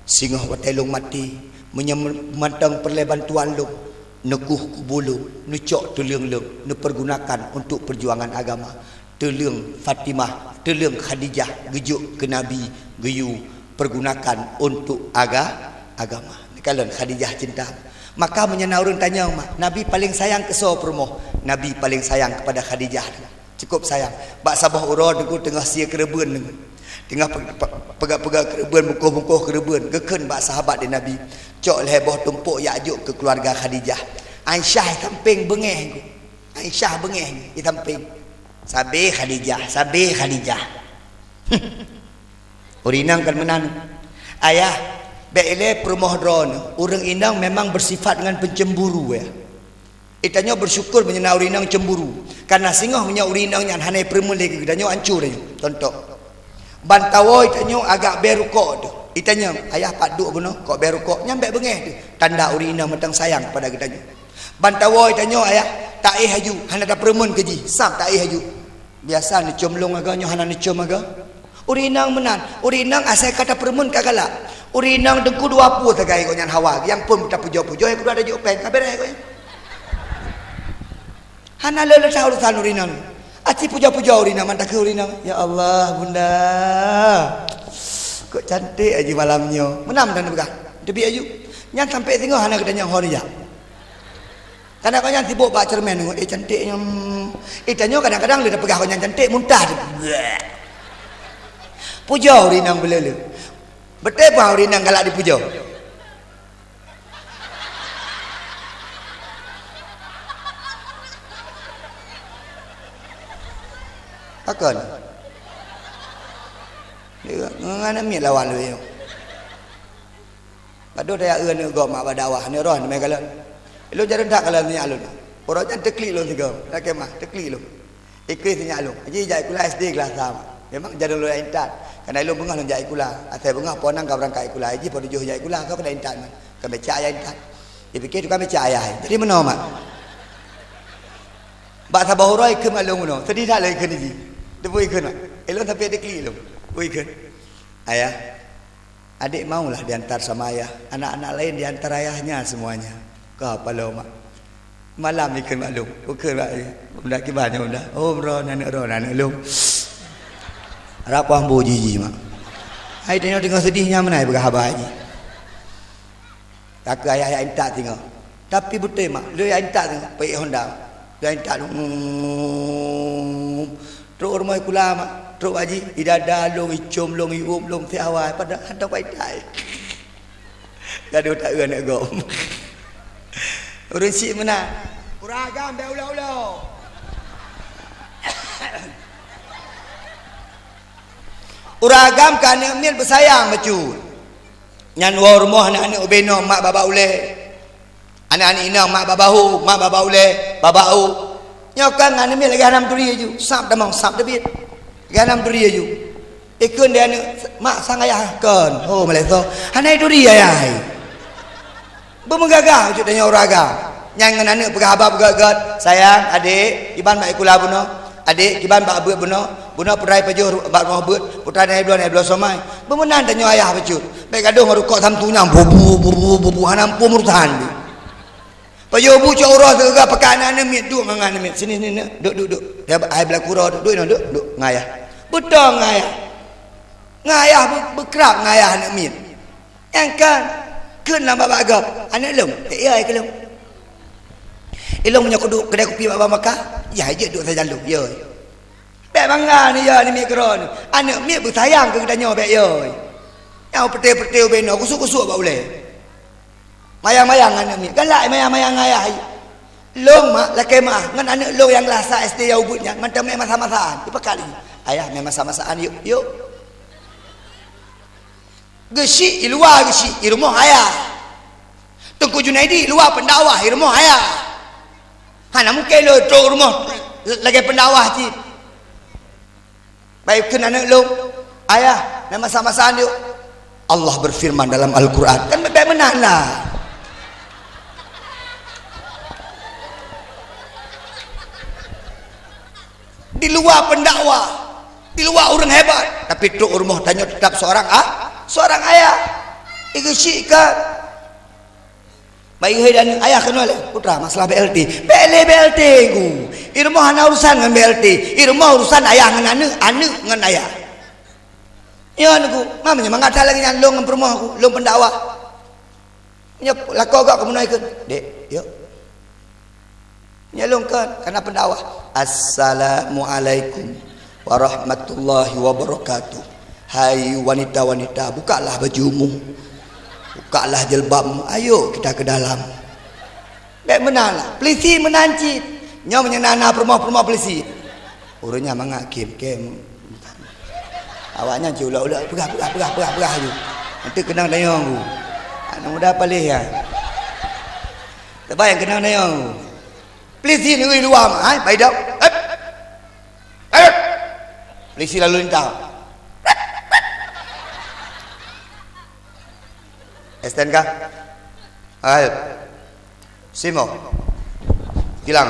singoh watelung mati menyemantang perle bantuan lu nekuh kubulu nucok tuliung lu pergunakan untuk perjuangan agama tuliung Fatimah telung Khadijah gejuk ke Nabi geyu pergunakan untuk agama. Kalau Khadijah cinta, maka menyena orang tanya mak, Nabi paling sayang ke so permoh. Nabi paling sayang kepada Khadijah. Cukup sayang. Bak sabah urah deku tengah sia kerebun dengan. Tengah pegang-pegang kerebun, mukuh-mukuh kerebun. Geken bak sahabat di Nabi. Cok leboh tumpuk Ya'juj ke keluarga Khadijah. Aisyah tamping bengeh. Aisyah bengeh di tamping. Sabi Khadijah. Urinang kan menan. Ayah, beile permoh drone. Orang inang memang bersifat dengan pencemburu ya. Itanya bersyukur menyena urinang cemburu. Karena singoh punya urinang yang hanai perempuan lagi danyo hancur dia. Contoh. Bantawo itanya agak berukok tu. Itanya ayah pak duk beno kok berukok nyampe bengeh tu. Tanda urinang mentang sayang pada kitanya. Bantawo itanya ayah tak haju hana ada perempuan keji. Sam tak haju. Biasa ni comlong agaknya hana ni com agak. Urinang menan. Urinang asal kata perempuan kagala. Urinang dengku 20 tagai kau nyan hawa. Yang pun tak pujo-pujo yang kedua ada jopeng. Kaberai kau. Hana lele tahu urusan urinang. Aci puja-puja urinang mantak ke urinang. Ya Allah bunda. Kok cantik aja malamnya. Menam dan begah. Debi aju. Nyan sampai tengok hana kedanya horiya. Karena kau nyan tibuk bak cermin tengok cantiknya. Itanya kadang-kadang dia pegah kau nyan cantik muntah. Puja urinang belele. Betul apa urinang galak dipuja? Takkan? Dia ngana mi lawan lu yo. Bado dia eun go mak badawah ni roh ni kalau. Lu jaran tak kalau ni alun. Orang jan teklik lu tiga. Tak kemah teklik lu. Ikris ni alun. Ji jai kula SD kelas 3. Memang jaran lu intat. Karena lu bengah lu jai kula. Atai bengah ponang kau berangkat kula. Ji pada juh jai kula kau kena intat man. Kau baca ayat intat. Dia fikir tu kau baca ayat. Jadi mana mak? Bak sabah orang ikut malung no. Tadi tak lagi kena ji. Dia boleh ikut nak. Elok tapi ada klik lu. Boleh ikut. Ayah. Adik maulah diantar sama ayah. Anak-anak lain diantar ayahnya semuanya. Kau apa lo mak? Malam ikut malung. Bukan mak. Bunda kibarnya bunda. Oh bro nanak lu. Rapah bu jiji mak. Hai tengok tengok sedihnya mana berkah haji. Tak ayah intak tengok. Tapi betul mak. Lu yang intak tengok. Pergi Honda. Lu yang intak. Teruk rumah kula mak. Teruk haji. Idada long, icom long, ium long, tiawai. Pada hantar paitai. Gaduh tak nak gom. Urun sik mana? Kuragam dah ulau-ulau. Uragam kan anak bersayang macam. Nyan war rumah anak-anak ubeno mak baba ule. Anak-anak ina mak babahu, mak baba ule, babau. Nyokan anak mi lagi hanam turi aju. Sap damang sap debit. Ganam turi aju. Ikun dia anak mak sang ayah kan. Oh Malaysia. Hanai turi ayah. Bermegagah ujuk tanya uragam. Yang anak pegah pegagat. Sayang, adik, iban mak ikula buno. Adik, iban mak abut buno. Buno perai pajuh bak rumah abut. Putra naik belah somai. Bermenan tanya ayah pacut. Baik gaduh ngerukok samtunya. Bubu hanam pun murtahan. Pajuh bu cak urah segera pekan anak mit. Duk ngan mit. Sini. Duk. Dia ayah belakang urah. Duk. Ngayah. Betul ngayah. Ngayah berkerak ngayah anak mit. Yang kan. Kun lambat bagap. Anak lom. Ya ke lom. Ilong punya keduk kedai kopi bapa Makkah. Ya je duk saya jalu. Ya. Bek bangga ni ya ni mi keron. Anak mi bersayang ke kedanya bek ya. Yang petil-petil beno kusuk-kusuk bak boleh. Mayang-mayang anak mi. Galak mayang-mayang ayah. Long mak lakai mak ngan anak long yang lasa SD ya ubutnya ngan tamek masa-masaan. Ipa kali. Ayah memang masa-masaan yuk. Gesik di luar gesik di rumah ayah. Tengku Junaidi luar pendakwah di rumah ayah. Hana mungkin lo truk rumah lagi pendakwah cik. Baik kena anak lo ayah memang sama-sama yuk. Allah berfirman dalam Al-Quran kan baik menang lah. Di luar pendakwah, di luar orang hebat, tapi truk rumah tanya tetap seorang ayah. Itu syik kan? Baik hai dan ayah kenal putra masalah BLT. BLT ku. Irmo hana urusan dengan BLT. Irmo urusan ayah dengan anu dengan ayah. Ya aku, mamanya mangata lagi nyan long dengan permoh aku, long pendakwah. Nya lako gak kamu naikkan. Dek, yuk. Nya long kan karena pendakwah. Assalamualaikum warahmatullahi wabarakatuh. Hai wanita-wanita, bukalah bajumu. Bukalah jilbabmu. Ayo kita ke dalam. Baik menala. Polisi menancit. Nya menyenana permoh-permoh polisi. Urutnya mengakim kem. Awaknya ulah-ulah pegah tu. Nanti kenang dayang tu. Anak muda palih ya. Terbayang kenang dayang tu. Polisi ni luar ai baik dak. Polisi lalu lintas. STNK. Ayo. Simo. Hilang.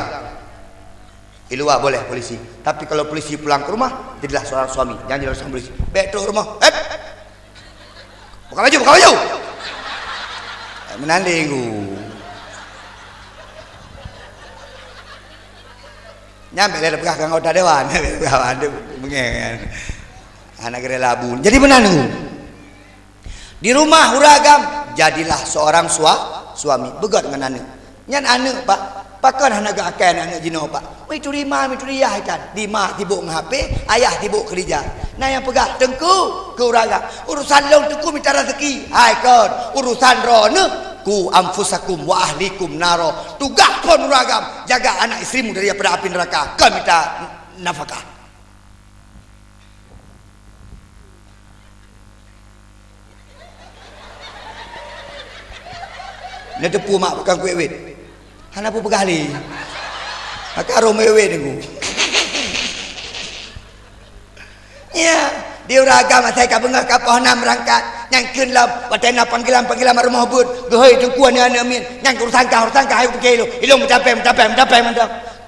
Di luar boleh polisi. Tapi kalau polisi pulang ke rumah, jadilah seorang suami. Jangan jadi seorang polisi. Baik tu rumah. Buka baju. Menanding ku. Nyampe dah pegah kang kota dewan. Ada bengen. Anak kira labu. Jadi menanding ku. Di rumah huragam, jadilah seorang suami. Begot dengan anak. Nyan anak pak. Pakan hana gak akan anak jino pak. Wei turi ayah kan. Di mah tibuk ngape, ayah tibuk kerja. Nah yang pegah tengku ke uraga. Urusan long tengku minta rezeki. Hai kon, urusan rone ku anfusakum wa ahlikum naro. Tugas kon uragam jaga anak istrimu daripada api neraka. Kau minta nafkah. Nak tepu mak pegang kuih wet. Hana pun pegali. Maka aroma wewe ni. Ya, dia uragam saya ka bengah ka pohon berangkat. Yang kenlah watena panggilan rumah bud. Gehoi tengkuan ni amin. Yang urusan ka hai pergi lu. Ilung mencapai.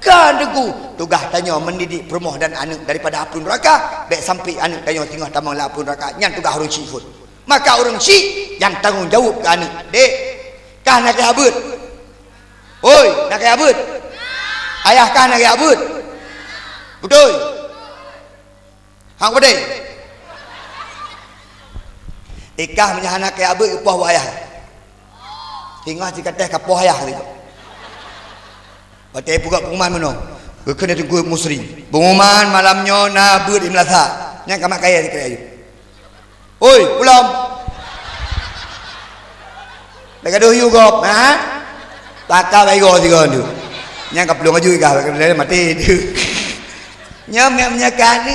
Kan deku. Tugas tanya mendidik permoh dan anak daripada api neraka. Baik sampai anak tanya tengah tamang la api neraka. Yang tugas orang syifut. Maka orang syik yang tanggung jawab ke anak. Dek, kah nak habut? Oi, nak kaya abut? Ayah kah nak kaya abut? Betul? Hang pedai? Ikah punya anak kaya abut ke poh ayah? Hingga jika teh ke poh ayah gitu. Batai buka pengumuman mana? Kena tunggu musri. Pengumuman malamnya nabut di Melasa. Yang kamak kaya di kaya. Oi, pulang. Dekat doh gop, ha? Taka baik gol tiga tu. Yang kap belum maju ikah, kerana mati tu. Nyam menyakan ni.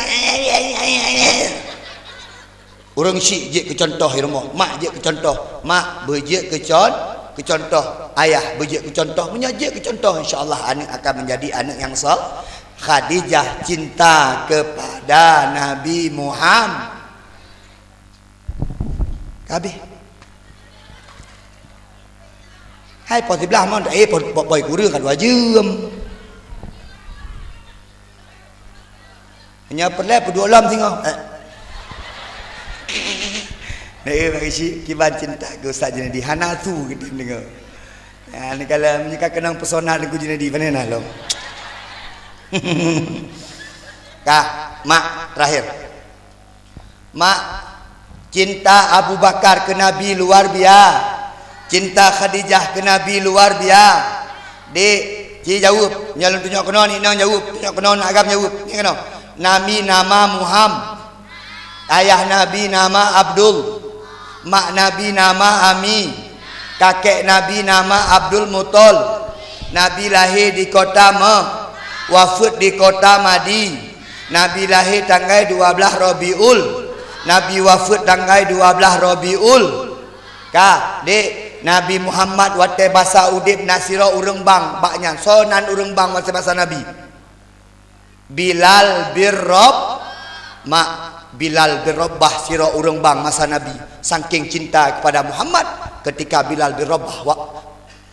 Orang syik je ke contoh rumah, mak je ke contoh, mak berje ke contoh, ayah berje ke contoh, menyaje ke contoh. InsyaAllah anak akan menjadi anak yang sah. Khadijah cinta kepada Nabi Muhammad. Kabeh. Hai po sebelah mon boy guru kan wajum. Hanya perlu berdua lam tengok. Nek bagi si kiban cinta ke Ustaz Junedi hana tu gitu dengar. Ni kalau menyika kenang pesona dengan Junedi mana nah lo. Kak, mak terakhir. Mak cinta Abu Bakar ke Nabi luar biasa. Cinta Khadijah ke Nabi luar biasa. Dek, cik jawab. Nyalun tunjuk kena ni nang jawab. Tunjuk kena nak agam jawab. Ni kena. Nabi nama Muhammad. Ayah Nabi nama Abdul. Mak Nabi nama Ami. Kakek Nabi nama Abdul Mutol. Nabi lahir di kota Mekah. Wafat di kota Madi. Nabi lahir tanggal 12 Rabiul. Nabi wafat tanggal 12 Rabiul. Kak, dek. Nabi Muhammad wate bahasa udip nasira urang bang baknya sonan urang bang wate bahasa Nabi. Bilal birrob mak Bilal birrobah sira urang bang masa Nabi saking cinta kepada Muhammad ketika Bilal birrobah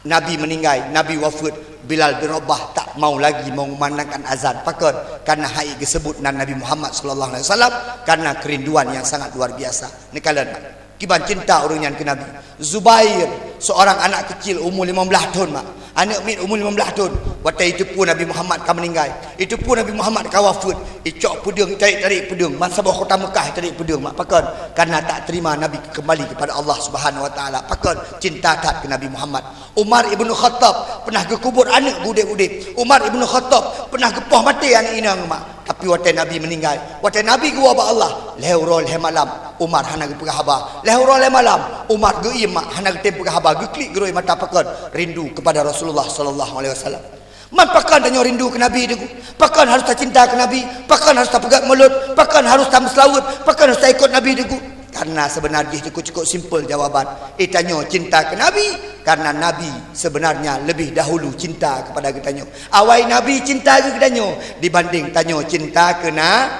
Nabi meninggal, Nabi wafat, Bilal birrobah tak mau lagi mengumandangkan azan pakon karena hai disebut nan Nabi Muhammad sallallahu alaihi wasallam karena kerinduan yang sangat luar biasa. Ni kalian kiban cinta orang yang ke Nabi. Zubair seorang anak kecil umur 15 tahun mak. Anak min umur 15 tahun. Waktu itu pun Nabi Muhammad kan meninggal. Itu pun Nabi Muhammad kan wafat. Icok pedung, tarik pedung. Masa bawa kota Mekah tarik pedung mak. Pakon karena tak terima Nabi kembali kepada Allah Subhanahu Wa Taala. Pakon cinta tak ke Nabi Muhammad. Umar ibnu Khattab pernah ke kubur anak budak-budak. Umar ibnu Khattab pernah ke poh mati anak inang mak. Tapi waktu Nabi meninggal, waktu Nabi gua ba Allah, lehrol he malam, Umar hana ge pegah haba. Lehrol he malam, Umar ge imak hana ge pegah haba, ge klik geroi mata pakon rindu kepada Rasulullah sallallahu alaihi wasallam. Man pakan danyo rindu ke Nabi deku. Pakan harus tak cinta ke Nabi, pakan harus tak pegat mulut, pakan harus tak selawat, pakan harus tak ikut Nabi deku. Karena sebenarnya cukup simple jawaban. Itanyo cinta ke Nabi karena Nabi sebenarnya lebih dahulu cinta kepada kita. Awai Nabi cinta ke kita dibanding tanyo cinta kena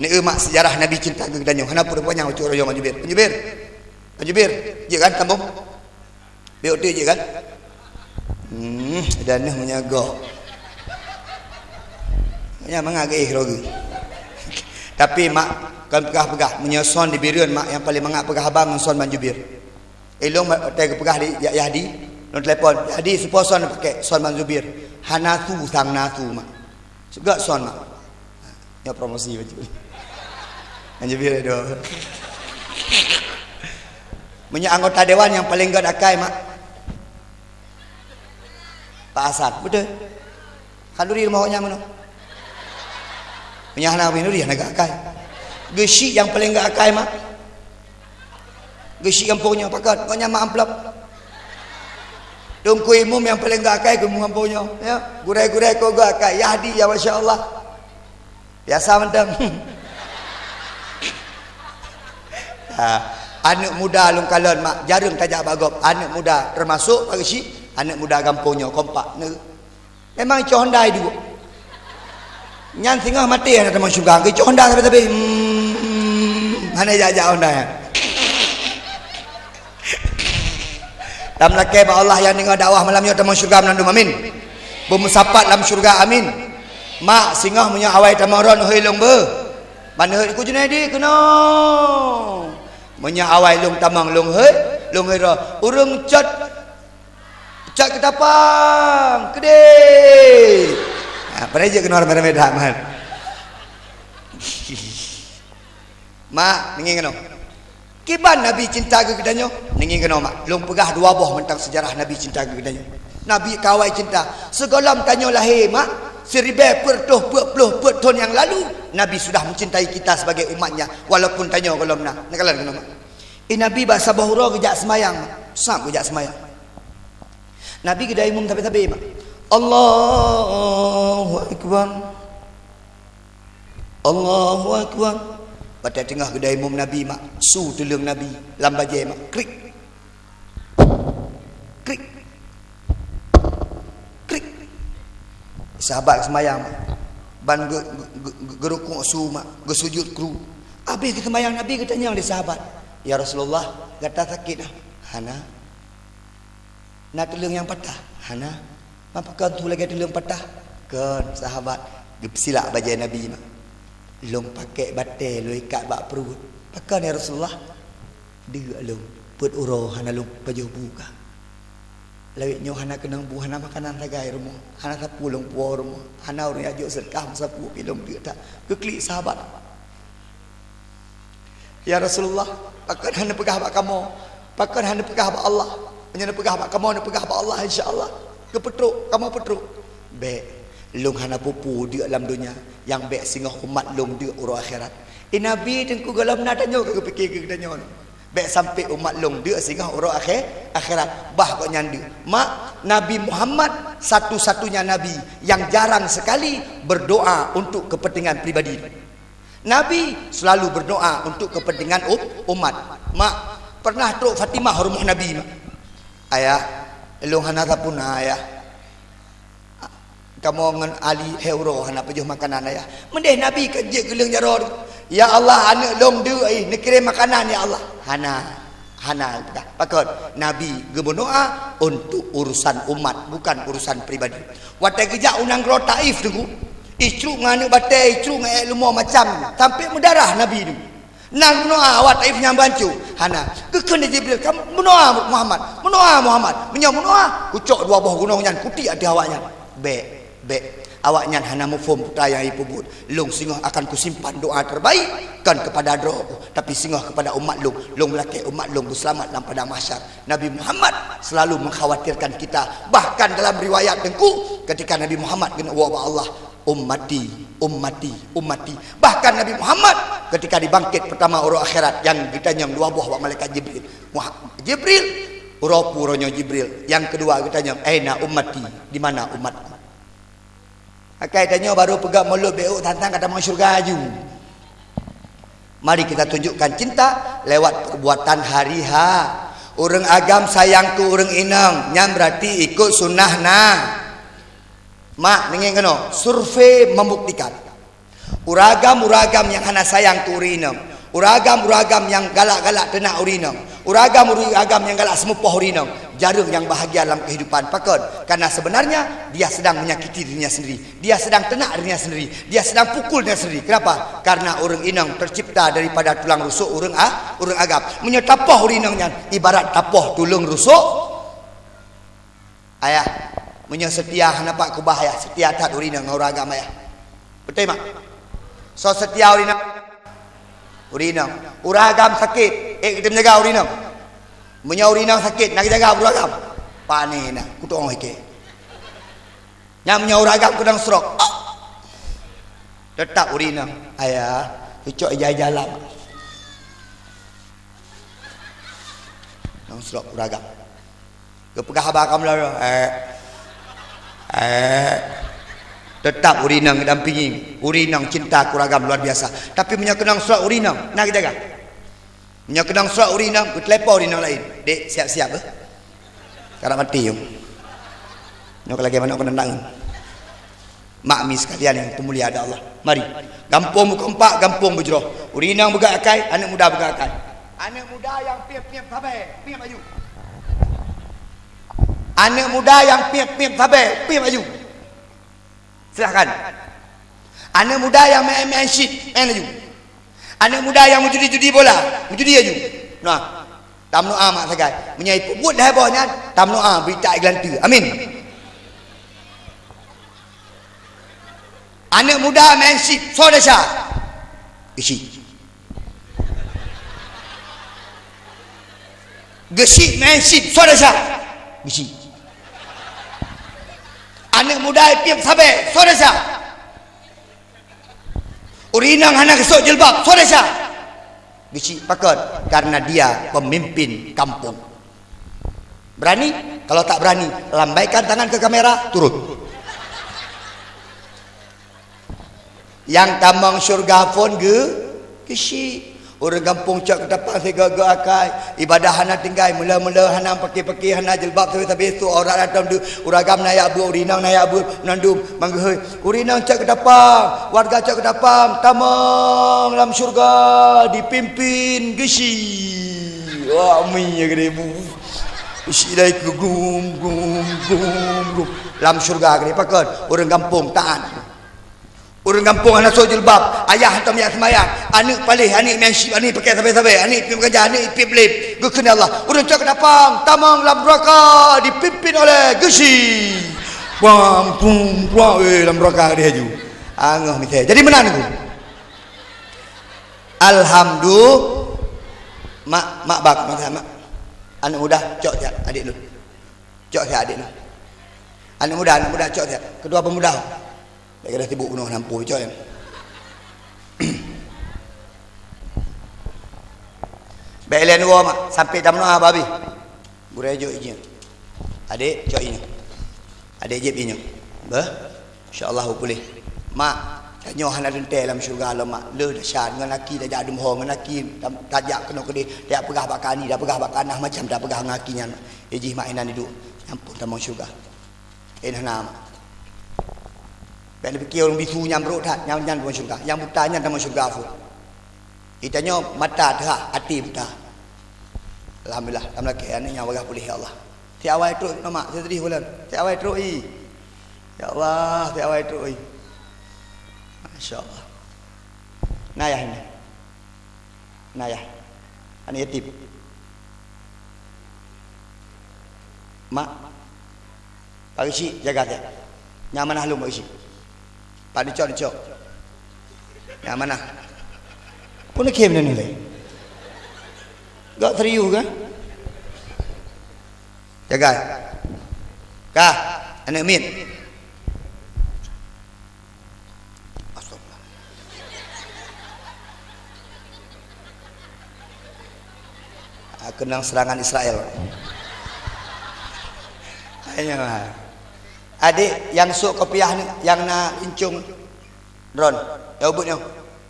ni emak sejarah Nabi cinta ke kita. Kenapa rupanya ucap royong Manjubir. Je kan kamu? Beok tu je kan? Dan menyaga. Nya mangagai rogi. Tapi mak kan pegah-pegah menyoson di birion mak yang paling mangak pegah abang menson Manjubir. Elong tak pegah di Yahdi, non telefon. Yahdi seposon pakai son Manjubir. Hanatu sang natu mak. Juga son mak. Ya promosi baju. Manjubir ada. Punya anggota dewan yang paling gak akai mak. Pak Asad, betul. Kaluri rumahnya mana? Punya anak Nuri yang agak akai. Gesik yang paling gak akai mak. Gesik kampungnya pakat, pokoknya mak amplop. Tungku imum yang paling gak akai ke kampungnya, ya. Gurai-gurai kau gak akai. Yahdi ya masya-Allah. Biasa mendem. Anak muda lung kalon mak jarum tajak bagop. Anak muda termasuk Pak Gesik, anak muda kampungnya kompak. Memang condai dulu. Nyan tengah mati ada teman syurga. Ke Honda tapi mana jajak Honda ya. Tam lakai ba Allah yang dengar dakwah malam ni teman syurga menandum amin. Bermusapat dalam syurga amin. Mak singah punya awai tamaron hoi long be. Mana ku Junaidi kena. Punya awai long tamang long hoi ro urung cat ketapang gede. Apa aja kena orang merah man. Mak ningin kena. Kiban Nabi cinta ke kedanyo? Ningin kena mak. Long pegah dua boh tentang sejarah Nabi cinta ke kedanyo. Nabi kawai cinta. Segolam tanyo lahir mak. 1040 tahun yang lalu Nabi sudah mencintai kita sebagai umatnya. Walaupun tanyo golom na. Nakalan kena mak. Nabi bahasa bahura kejak semayang mak. Sam kejak semayang. Nabi kedai umum tapi mak. Allahu Akbar. Allahu Akbar. Pada tengah kedai umum Nabi mak, su tulung Nabi lambajai mak, krik. Krik. Krik. Sahabat semayang mak. Ban gerukuk su mak, gesujud kru. Habis kita semayang Nabi katanya oleh sahabat, "Ya Rasulullah, kata sakit dah." Hana. Nak tulung yang patah. Hana. Apakah tu lagi tulung patah? Kan sahabat silap bajai Nabi mak. Long pakai batai lu ikat bak perut. Pakai ya Rasulullah. Dia long put uro hana lu baju buka. Lawit nyo hana kenang bu hana makanan tagai rumah. Hana sapu long puar rumah. Hana urang ajuk sedekah sapu pilong dia tak. Keklik sahabat. Ya Rasulullah, pakai hana pegah bak kamu. Pakai hana pegah bak Allah. Hanya pegah bak kamu, hana pegah bak Allah insya-Allah. Kepetruk, kamu petruk. Baik, lung hana pupu dia dalam dunia. Yang baik singgah umat lung dia urang akhirat. Nabi tengku galam nak tanya ke fikir ke tanya. Baik sampai umat lung dia singgah urang akhirat. Bah kau nyandi. Mak, Nabi Muhammad satu-satunya Nabi yang jarang sekali berdoa untuk kepentingan pribadi. Nabi selalu berdoa untuk kepentingan umat. Mak, pernah Tok Fatimah rumah Nabi mak. Ayah, elong hana tapun ayah. Kamu ngan ali heuro hana pejuh makanan ayah. Mendeh Nabi kerja geleng jaror. Ya Allah anak long dia nak kirim makanan ya Allah. Hana dah. Pakot Nabi berdoa untuk urusan umat bukan urusan pribadi. Watai kejak unang gro Taif tu. Istru nganu batai, istru ngai lumo macam sampai mendarah Nabi tu. Nang mendoa awak taif nyam bancu. Hana, kekena Jibril kamu mendoa Muhammad. Mendoa Muhammad. Mendoa kucok dua buah gunung nyan kuti ada awaknya. Be. Awaknya hana mufum putra yang ipubut. Lung singoh akan kusimpan doa terbaik kan kepada roh, tapi singoh kepada umat lung. Lung melaki umat lung berselamat dalam padang mahsyar. Nabi Muhammad selalu mengkhawatirkan kita. Bahkan dalam riwayat dengku ketika Nabi Muhammad kena wa Allah, ummati. Bahkan Nabi Muhammad ketika dibangkit pertama orang akhirat yang ditanya dua buah malaikat Jibril, uronya Jibril. Yang kedua ditanya, aina ummati, di mana umatku? Akai tanya baru pegang mulut beuk tantang kata mau syurga aju. Mari kita tunjukkan cinta lewat perbuatan hari-ha. Orang agam sayang ku orang inang, nyam berarti ikut sunnah nah. Mak nengeng kena survei membuktikan. Uragam yang hana sayang ku urinang. Uragam yang galak-galak tenak urinang. Uragam yang galak semupoh urinang. Jarang yang bahagia dalam kehidupan pakon. Karena sebenarnya dia sedang menyakiti dirinya sendiri. Dia sedang tenak dirinya sendiri. Dia sedang pukul dirinya sendiri. Kenapa? Karena orang inang tercipta daripada tulang rusuk orang agam. Menyetapoh urinangnya ibarat tapoh tulang rusuk. Ayah, setia nampak ku bahaya. Setia tak urinang orang agam ayah. Betul mak? So setia urinang. Uragam sakit. Kita menjaga urinang. Urinang sakit nak jaga uragam. Panih nak kutong hike. Yang uragam kudang stroke. Tetap urinang. Ayah, cucuk jalan. Nang stroke uragam. Kepegah abakam lah. Tetap urinang dampingi. Urinang cinta kuragam luar biasa. Tapi kenang stroke urinang nak jaga. Kenang surat urinang, ku telepon urinang lain. Dek, siap-siap Karena mati yung. Nyok lagi mana aku nendang. Makmi sekalian yang pemulia ada Allah. Mari. Gampung buka empat, gampung berjeroh. Urinang buka akai, anak muda buka akai. Anak muda yang piap-piap sabar, piap maju. Anak muda yang piap-piap sabar, piap maju. Silahkan. Anak muda yang main shit, main maju. Anak muda yang menjudi bola, menjudi aja. Nah, tamno amak sagai. Menyai pubut dah bawahnya, tamno berita iklan tu. Amin. Anak muda main sip, sodasha. Isi. Gesik main sip, sodasha. Isi. Anak muda piap sabar, sodasha. Urinang hana kesok jilbab, sodasha. Bisi pakon karena dia pemimpin kampung. Berani? Kalau tak berani, lambaikan tangan ke kamera, turun. Yang tambang syurga pun kisi. Orang kampung cak ke depan saya gagal akai. Ibadah hana tinggal mula-mula hana pakai hana jilbab habis tu orang datang du uragam naik abu urinang naik abu nandum manggih urinang cak ke depan warga cak ke depan tamang dalam syurga dipimpin gesi. Wah mi gede bu. Isi dai gum dalam syurga gede pakon orang kampung taat. Orang kampung anak so jilbab, ayah hantar minyak semayang, anak palih, anak mensyib, anak pakai sampai-sampai, anak pergi bekerja, anak pergi belip. Gukena Allah. Orang cak kedapang, tamang dalam neraka dipimpin oleh Gesi. Bam pum bam dalam neraka dia ju. Angah mitai. Jadi mana ni? Alhamdulillah. Mak bak mak. Anak muda cok siap adik lu. Cok siap adik lu. Anak muda cok siap. Kedua pemuda. Kena tibuk penuh lampu coy. Belen gua mak sampai jam 6 babi. Burejo inya. Adik coy inya. Adik jeb inya. Bah. Insya-Allah boleh. Mak tanyo hana dente dalam syurga Allah mak. Le dahsyat dengan laki dah jadi mohon dengan laki tajak kena ke dia pegah bakani dah pegah bakanah macam dah pegah ngakinya. Ejih mak inan hidup. Ampun tamang syurga. Enah Bila fikir orang bisu nyamruk tak nyan pun syurga. Yang buta nyan dalam syurga fu. Itanya mata dah hati buta. Alhamdulillah dalam laki anaknya warah boleh ya Allah. Si awal tu nama saya sedih bulan. Si awal tu ya Allah, si awal tu Masya-Allah. Nah ya ini. Nah ya. Anak yatim. Mak. Pak isi jaga aja. Nyaman halum Pak isi. Pak dicok. Nyaman ah. Pun kem nilai. Gak teriu kan? Jaga. Kah, anak min. Kenang serangan Israel. Adik yang sok kopiah ni, yang na incung Ron, ya ubutnya.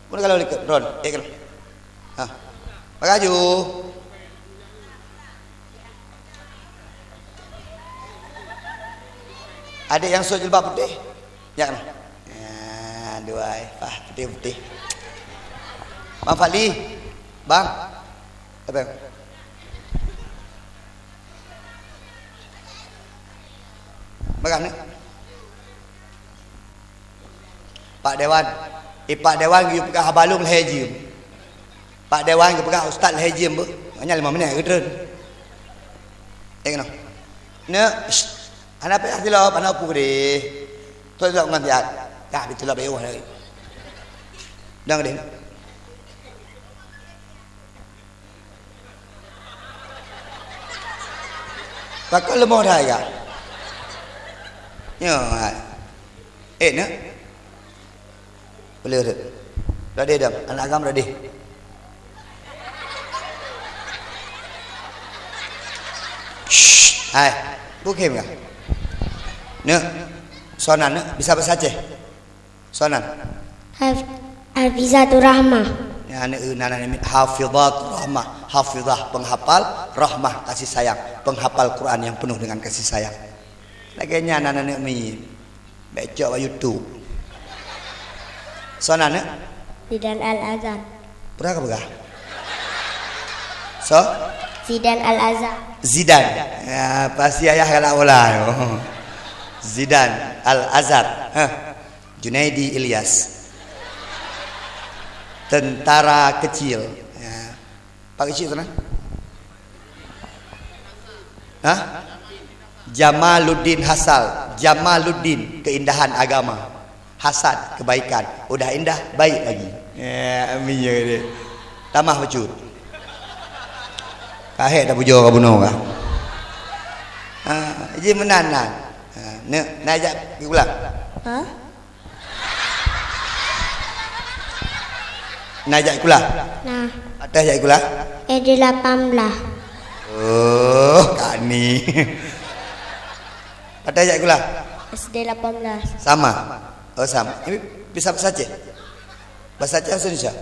Pun kalau ikut Ron, kalau. Ha. Pakaju. Adik yang sok jilbab putih. Ya kan? Ya, dua. Putih. Bang Fadli. Bang. Apa? Bagaimana? Pak Dewan, Pak Dewan pergi pegang habalung lehejim. Pak Dewan pergi pegang ustaz lehejim bu. Hanya 5 minit gedren. Kena. Ne, anak pe asilo anak pu de. Tu lo ngan dia. Dah betul lah bewah lagi. Dang de. Pakal lemah dah ya. Ya, nak boleh tak? Ready dah, anak agam ready. Hai, bukan ke? Nak, soalan nak bisa bahasa Aceh? Soalan. Hafizatur Rahmah. Ya, anak Hafizatur Rahmah. Hafizah penghafal, rahmah kasih sayang, penghafal Quran yang penuh dengan kasih sayang. Laginya anak-anak mi becok YouTube. Soalan nak? Zidan Al-Azhar. Berapa? So? Zidan Al-Azhar. Zidan. Ya, pasti ayah kalau olah. Zidan Al-Azhar. Junaidi Ilyas. Tentara kecil. Ya. Pak kecil sana? Hah? Jamaluddin Hasal. Jamaluddin keindahan agama. Hasan kebaikan. Udah indah baik lagi. Ya, amin ya dia. Tamah bacur. Kahek dah bujur ka bunuh ka. Ji menanan. Nak ajak pergi pulang. Ha? Nak ajak pulang. Nah, Atas ajak pulang. ada 18. Oh, Kak ni. Atas ajak pulang. SD 18. Sama. Oh, sama. Ini bisa bahasa Aceh. Bahasa Aceh atau Indonesia?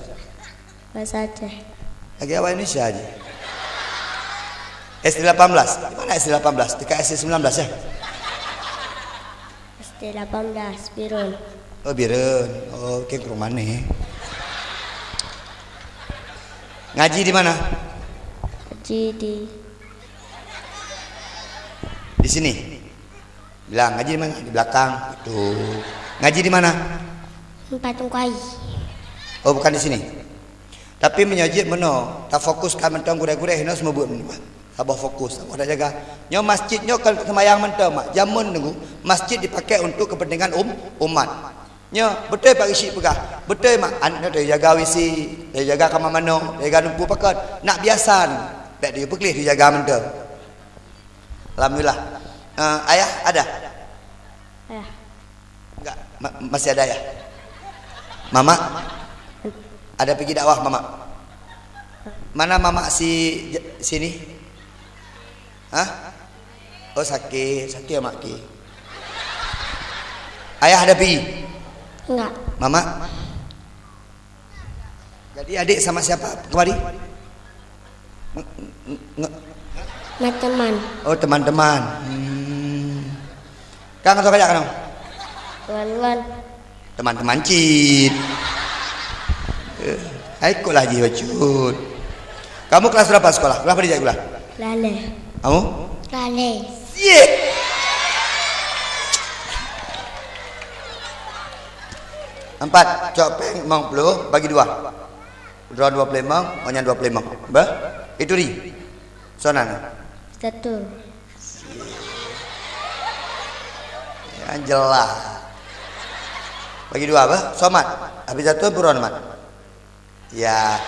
Bahasa Aceh. Lagi awal Indonesia aja. SD 18. Di mana SD 18? Dekat SD 19 ya? SD 18 Birun. Oh, Birun. Oh, ke rumah ni. Ngaji di mana? Ngaji Di sini. Bilang ngaji di mana? Di belakang. Itu. Ngaji di mana? Patung Kuai. Oh, bukan di sini. Tapi menyajib meno, tak fokus kan mentang gureh-gureh hino semua buat menua. Abah fokus, abah dah jaga. Nyo masjid nyo kalau semayang mentang mak jamun nunggu masjid dipakai untuk kepentingan umat. Nyo betul Pak Isi pegah. Betul mak anda dah jaga wisi, dah jaga kamar mano, dah jaga numpu pakat. Nak biasa ni. Tak dia pergi dia jaga mentang. Alhamdulillah. Ayah ada? Ayah. Enggak, masih ada ya. Mama? Ada pergi dakwah mama? Mana mama sini? Hah? Oh sakit ya mak ki. Ayah ada pergi? Enggak. Mama? Jadi adik sama siapa kemari? Teman. Oh teman-teman. Kang atau kajak kan? Tuan-tuan. Teman-teman cid. Ikutlah ji bacut. Kamu kelas berapa sekolah? Berapa dia sekolah? Lale. Kamu? Lale. Yeah. Empat, copeng, 50, bagi 2. Drone 25, onyan 25. Bah? Itu ri. Sonan. Satu. Yang jelas. Bagi dua apa? Somat. Habis satu buron mat. Ya.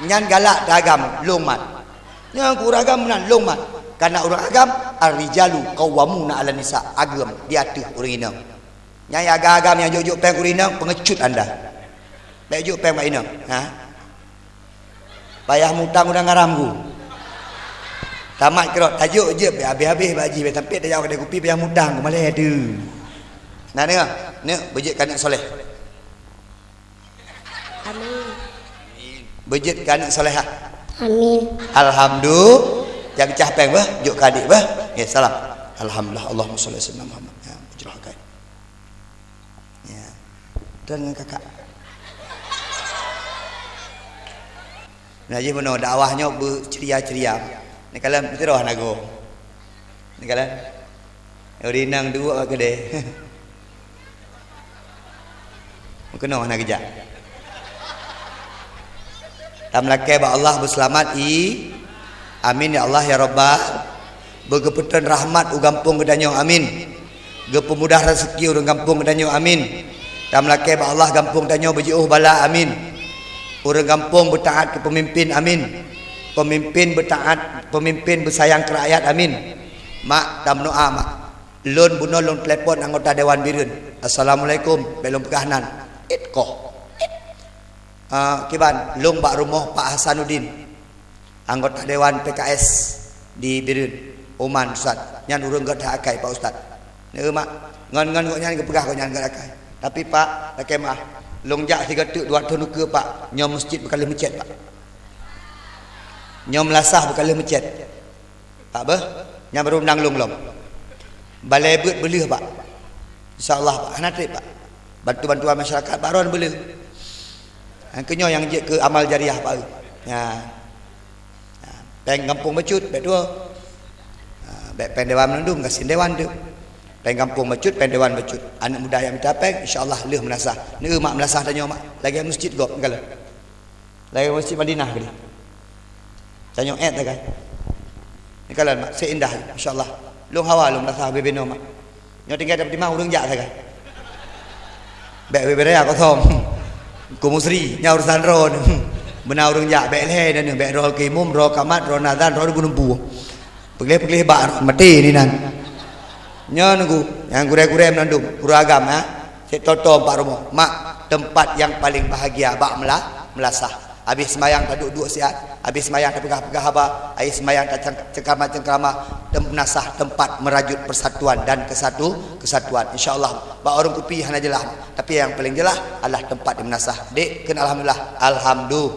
Nyan galak dagam longmat. Yang kuragam nan longmat. Karena orang agam ar-rijalu qawwamuna 'ala nisa. Agam di atas orang inang. Nyai agam yang jujuk peng orang inang pengecut anda. Baik juk peng mak inang. Ha? Payah mutang udah ngaramgu. Tamat kerot tajuk je habis-habis baji tapi dah jauh kedai kopi payah mutang malah ada. Nah dengar, ni bejit kanak soleh. Amin. Bejit kanak solehah. Amin. Alhamdulillah. Yang cah peng bah, juk kadik bah. Ya salam. Alhamdulillah Allahumma shalli ala sayyidina Muhammad. Ya, bujrah kai. Ya. Dan kakak. Naji meno dakwahnya berceria-ceria. Ni kalam terus nago. Ni kalam. Urinang dua ke deh. Mungkin nak kerja. Tamlakai ba Allah berselamat amin ya Allah ya Rabbal. Berkeputan rahmat u gampung kedanyo amin. Gepemudah rezeki urang gampung kedanyo amin. Tamlakai ba Allah gampung danyo berjauh bala amin. Urang gampung bertaat ke pemimpin amin. Pemimpin bertaat, pemimpin bersayang ke rakyat amin. Mak tam doa mak. Lon bunuh lon telepon anggota Dewan Birun. Assalamualaikum belum pegahanan. Itkoh. Kiban long bak rumah Pak Hasanuddin anggota Dewan PKS di Birun Oman Ustaz. Nyan urang gak akai Pak Ustaz. Ne mak ngan kok nyan kepegah kok nyan gak akai. Tapi Pak pakai mah long jak 3 tuk 2 tahun ke Pak. Nyom masjid bekal masjid Pak. Nyom lasah bekal masjid. Pak bah nyam baru menang long lom. Balai bet belih Pak. Insya-Allah Pak hanatrip Pak. Bantu-bantuan masyarakat Pak Ron belih. Kenyo yang je ke amal jariah Pak. Ya. Peng kampung Mecut bet dua. Bet peng Dewan Menundung kasih Dewan tu. Peng kampung Mecut, peng Dewan Mecut. Anak muda yang minta peng insya-Allah leh menasah. Ni mak menasah tanya mak. Lagi masjid gop kala. Lagi masjid Madinah kali. Tanya tak kan. Ni kala mak seindah insya-Allah. Long hawa long menasah bebeno mak. Nyo tinggal dapat 5 urang jak tak kan. Bet bebere aku thom. Kumusri nya urusan ron. Benar urang jak bet le dan bet ro kimum ro kamat ro nazan ro gunung pu. Pegleh-pegleh bak mati ni nan. Nya nunggu yang gure-gure menandung guru agam ha. Cek toto pak rumah. Mak tempat yang paling bahagia bak melasah. Habis semayang tak duduk sihat. Habis semayang tak pegah-pegah haba. Habis semayang tak cengkrama-cengkrama. Menasah tempat merajut persatuan dan kesatuan. InsyaAllah. Bak orang kupi hanya jelas. Tapi yang paling jelas adalah tempat di menasah. Dek, kena Alhamdulillah. Alhamdulillah.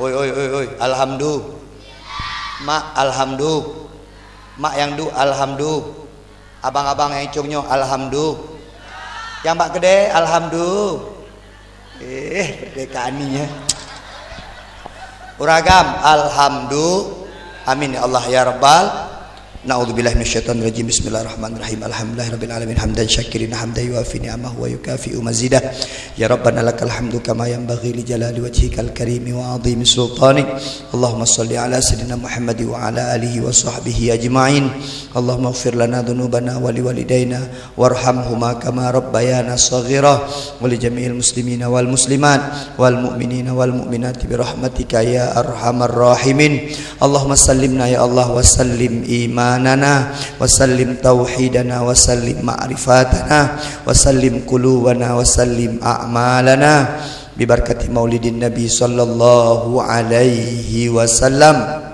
Oi. Alhamdulillah. Mak, Alhamdulillah. Mak yang du, Alhamdulillah. Abang-abang yang cungnya, Alhamdulillah. Yang bak kedai, Alhamdulillah. Merdekaan ni ya. Uragam alhamdulillah. Amin ya Allah ya Rabbal. Na'udzubillahi minasyaitonir rajim. Bismillahirrahmanirrahim. Alhamdulillahirabbil alamin hamdan syakirin hamdan yuafi ni'amahu wa yukafi'u mazidah. Ya Rabbana lakal hamdu kama yanbaghi li jalali wajhikal karimi wa 'azimi sultanik. Allahumma shalli ala sayyidina Muhammad wa ala alihi wa sahbihi ajma'in. Allahumma ighfir lana dhunubana wa liwalidayna warhamhuma kama rabbayana shaghira wa li jami'il muslimina wal muslimat wal mu'minina wal mu'minati bi rahmatika ya arhamar rahimin. Allahumma sallimna ya Allah wa sallim imanana wa sallim tauhidana wa sallim ma'rifatana wa sallim qulubana wa sallim a'malana bi barakati maulidin nabi sallallahu alaihi wasallam.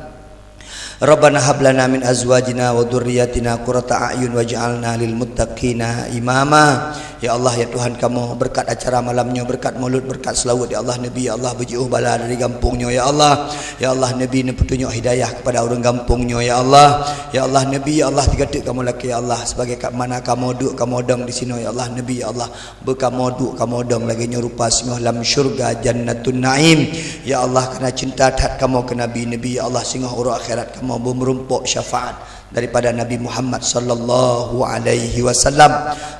Rabbana hab lana min azwajina wa dhurriyyatina qurrata a'yun waj'alna lil muttaqina imama. Ya Allah ya Tuhan kamu berkat acara malamnya, berkat maulud, berkat selawat ya Allah Nabi ya Allah berjauh bala dari kampungnya ya Allah. Ya Allah Nabi ni petunjuk hidayah kepada orang kampungnya ya Allah. Ya Allah Nabi ya Allah digatik kamu laki ya Allah sebagai kat mana kamu duduk kamu dong di sini ya Allah Nabi ya Allah berkamu duduk kamu dong lagi nyerupa semua dalam syurga jannatun naim. Ya Allah kerana cinta hati kamu ke Nabi ya Allah sehingga urang akhirat kamu mau merumpuk syafaat daripada Nabi Muhammad sallallahu alaihi wasallam.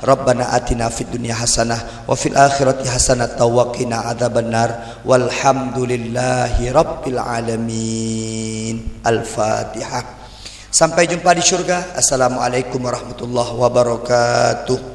Rabbana atina fid dunya hasanah wa fil akhirati hasanah wa qina adzabannar. Walhamdulillahi rabbil alamin. Al-Fatihah. Sampai jumpa di syurga. Assalamualaikum warahmatullahi wabarakatuh.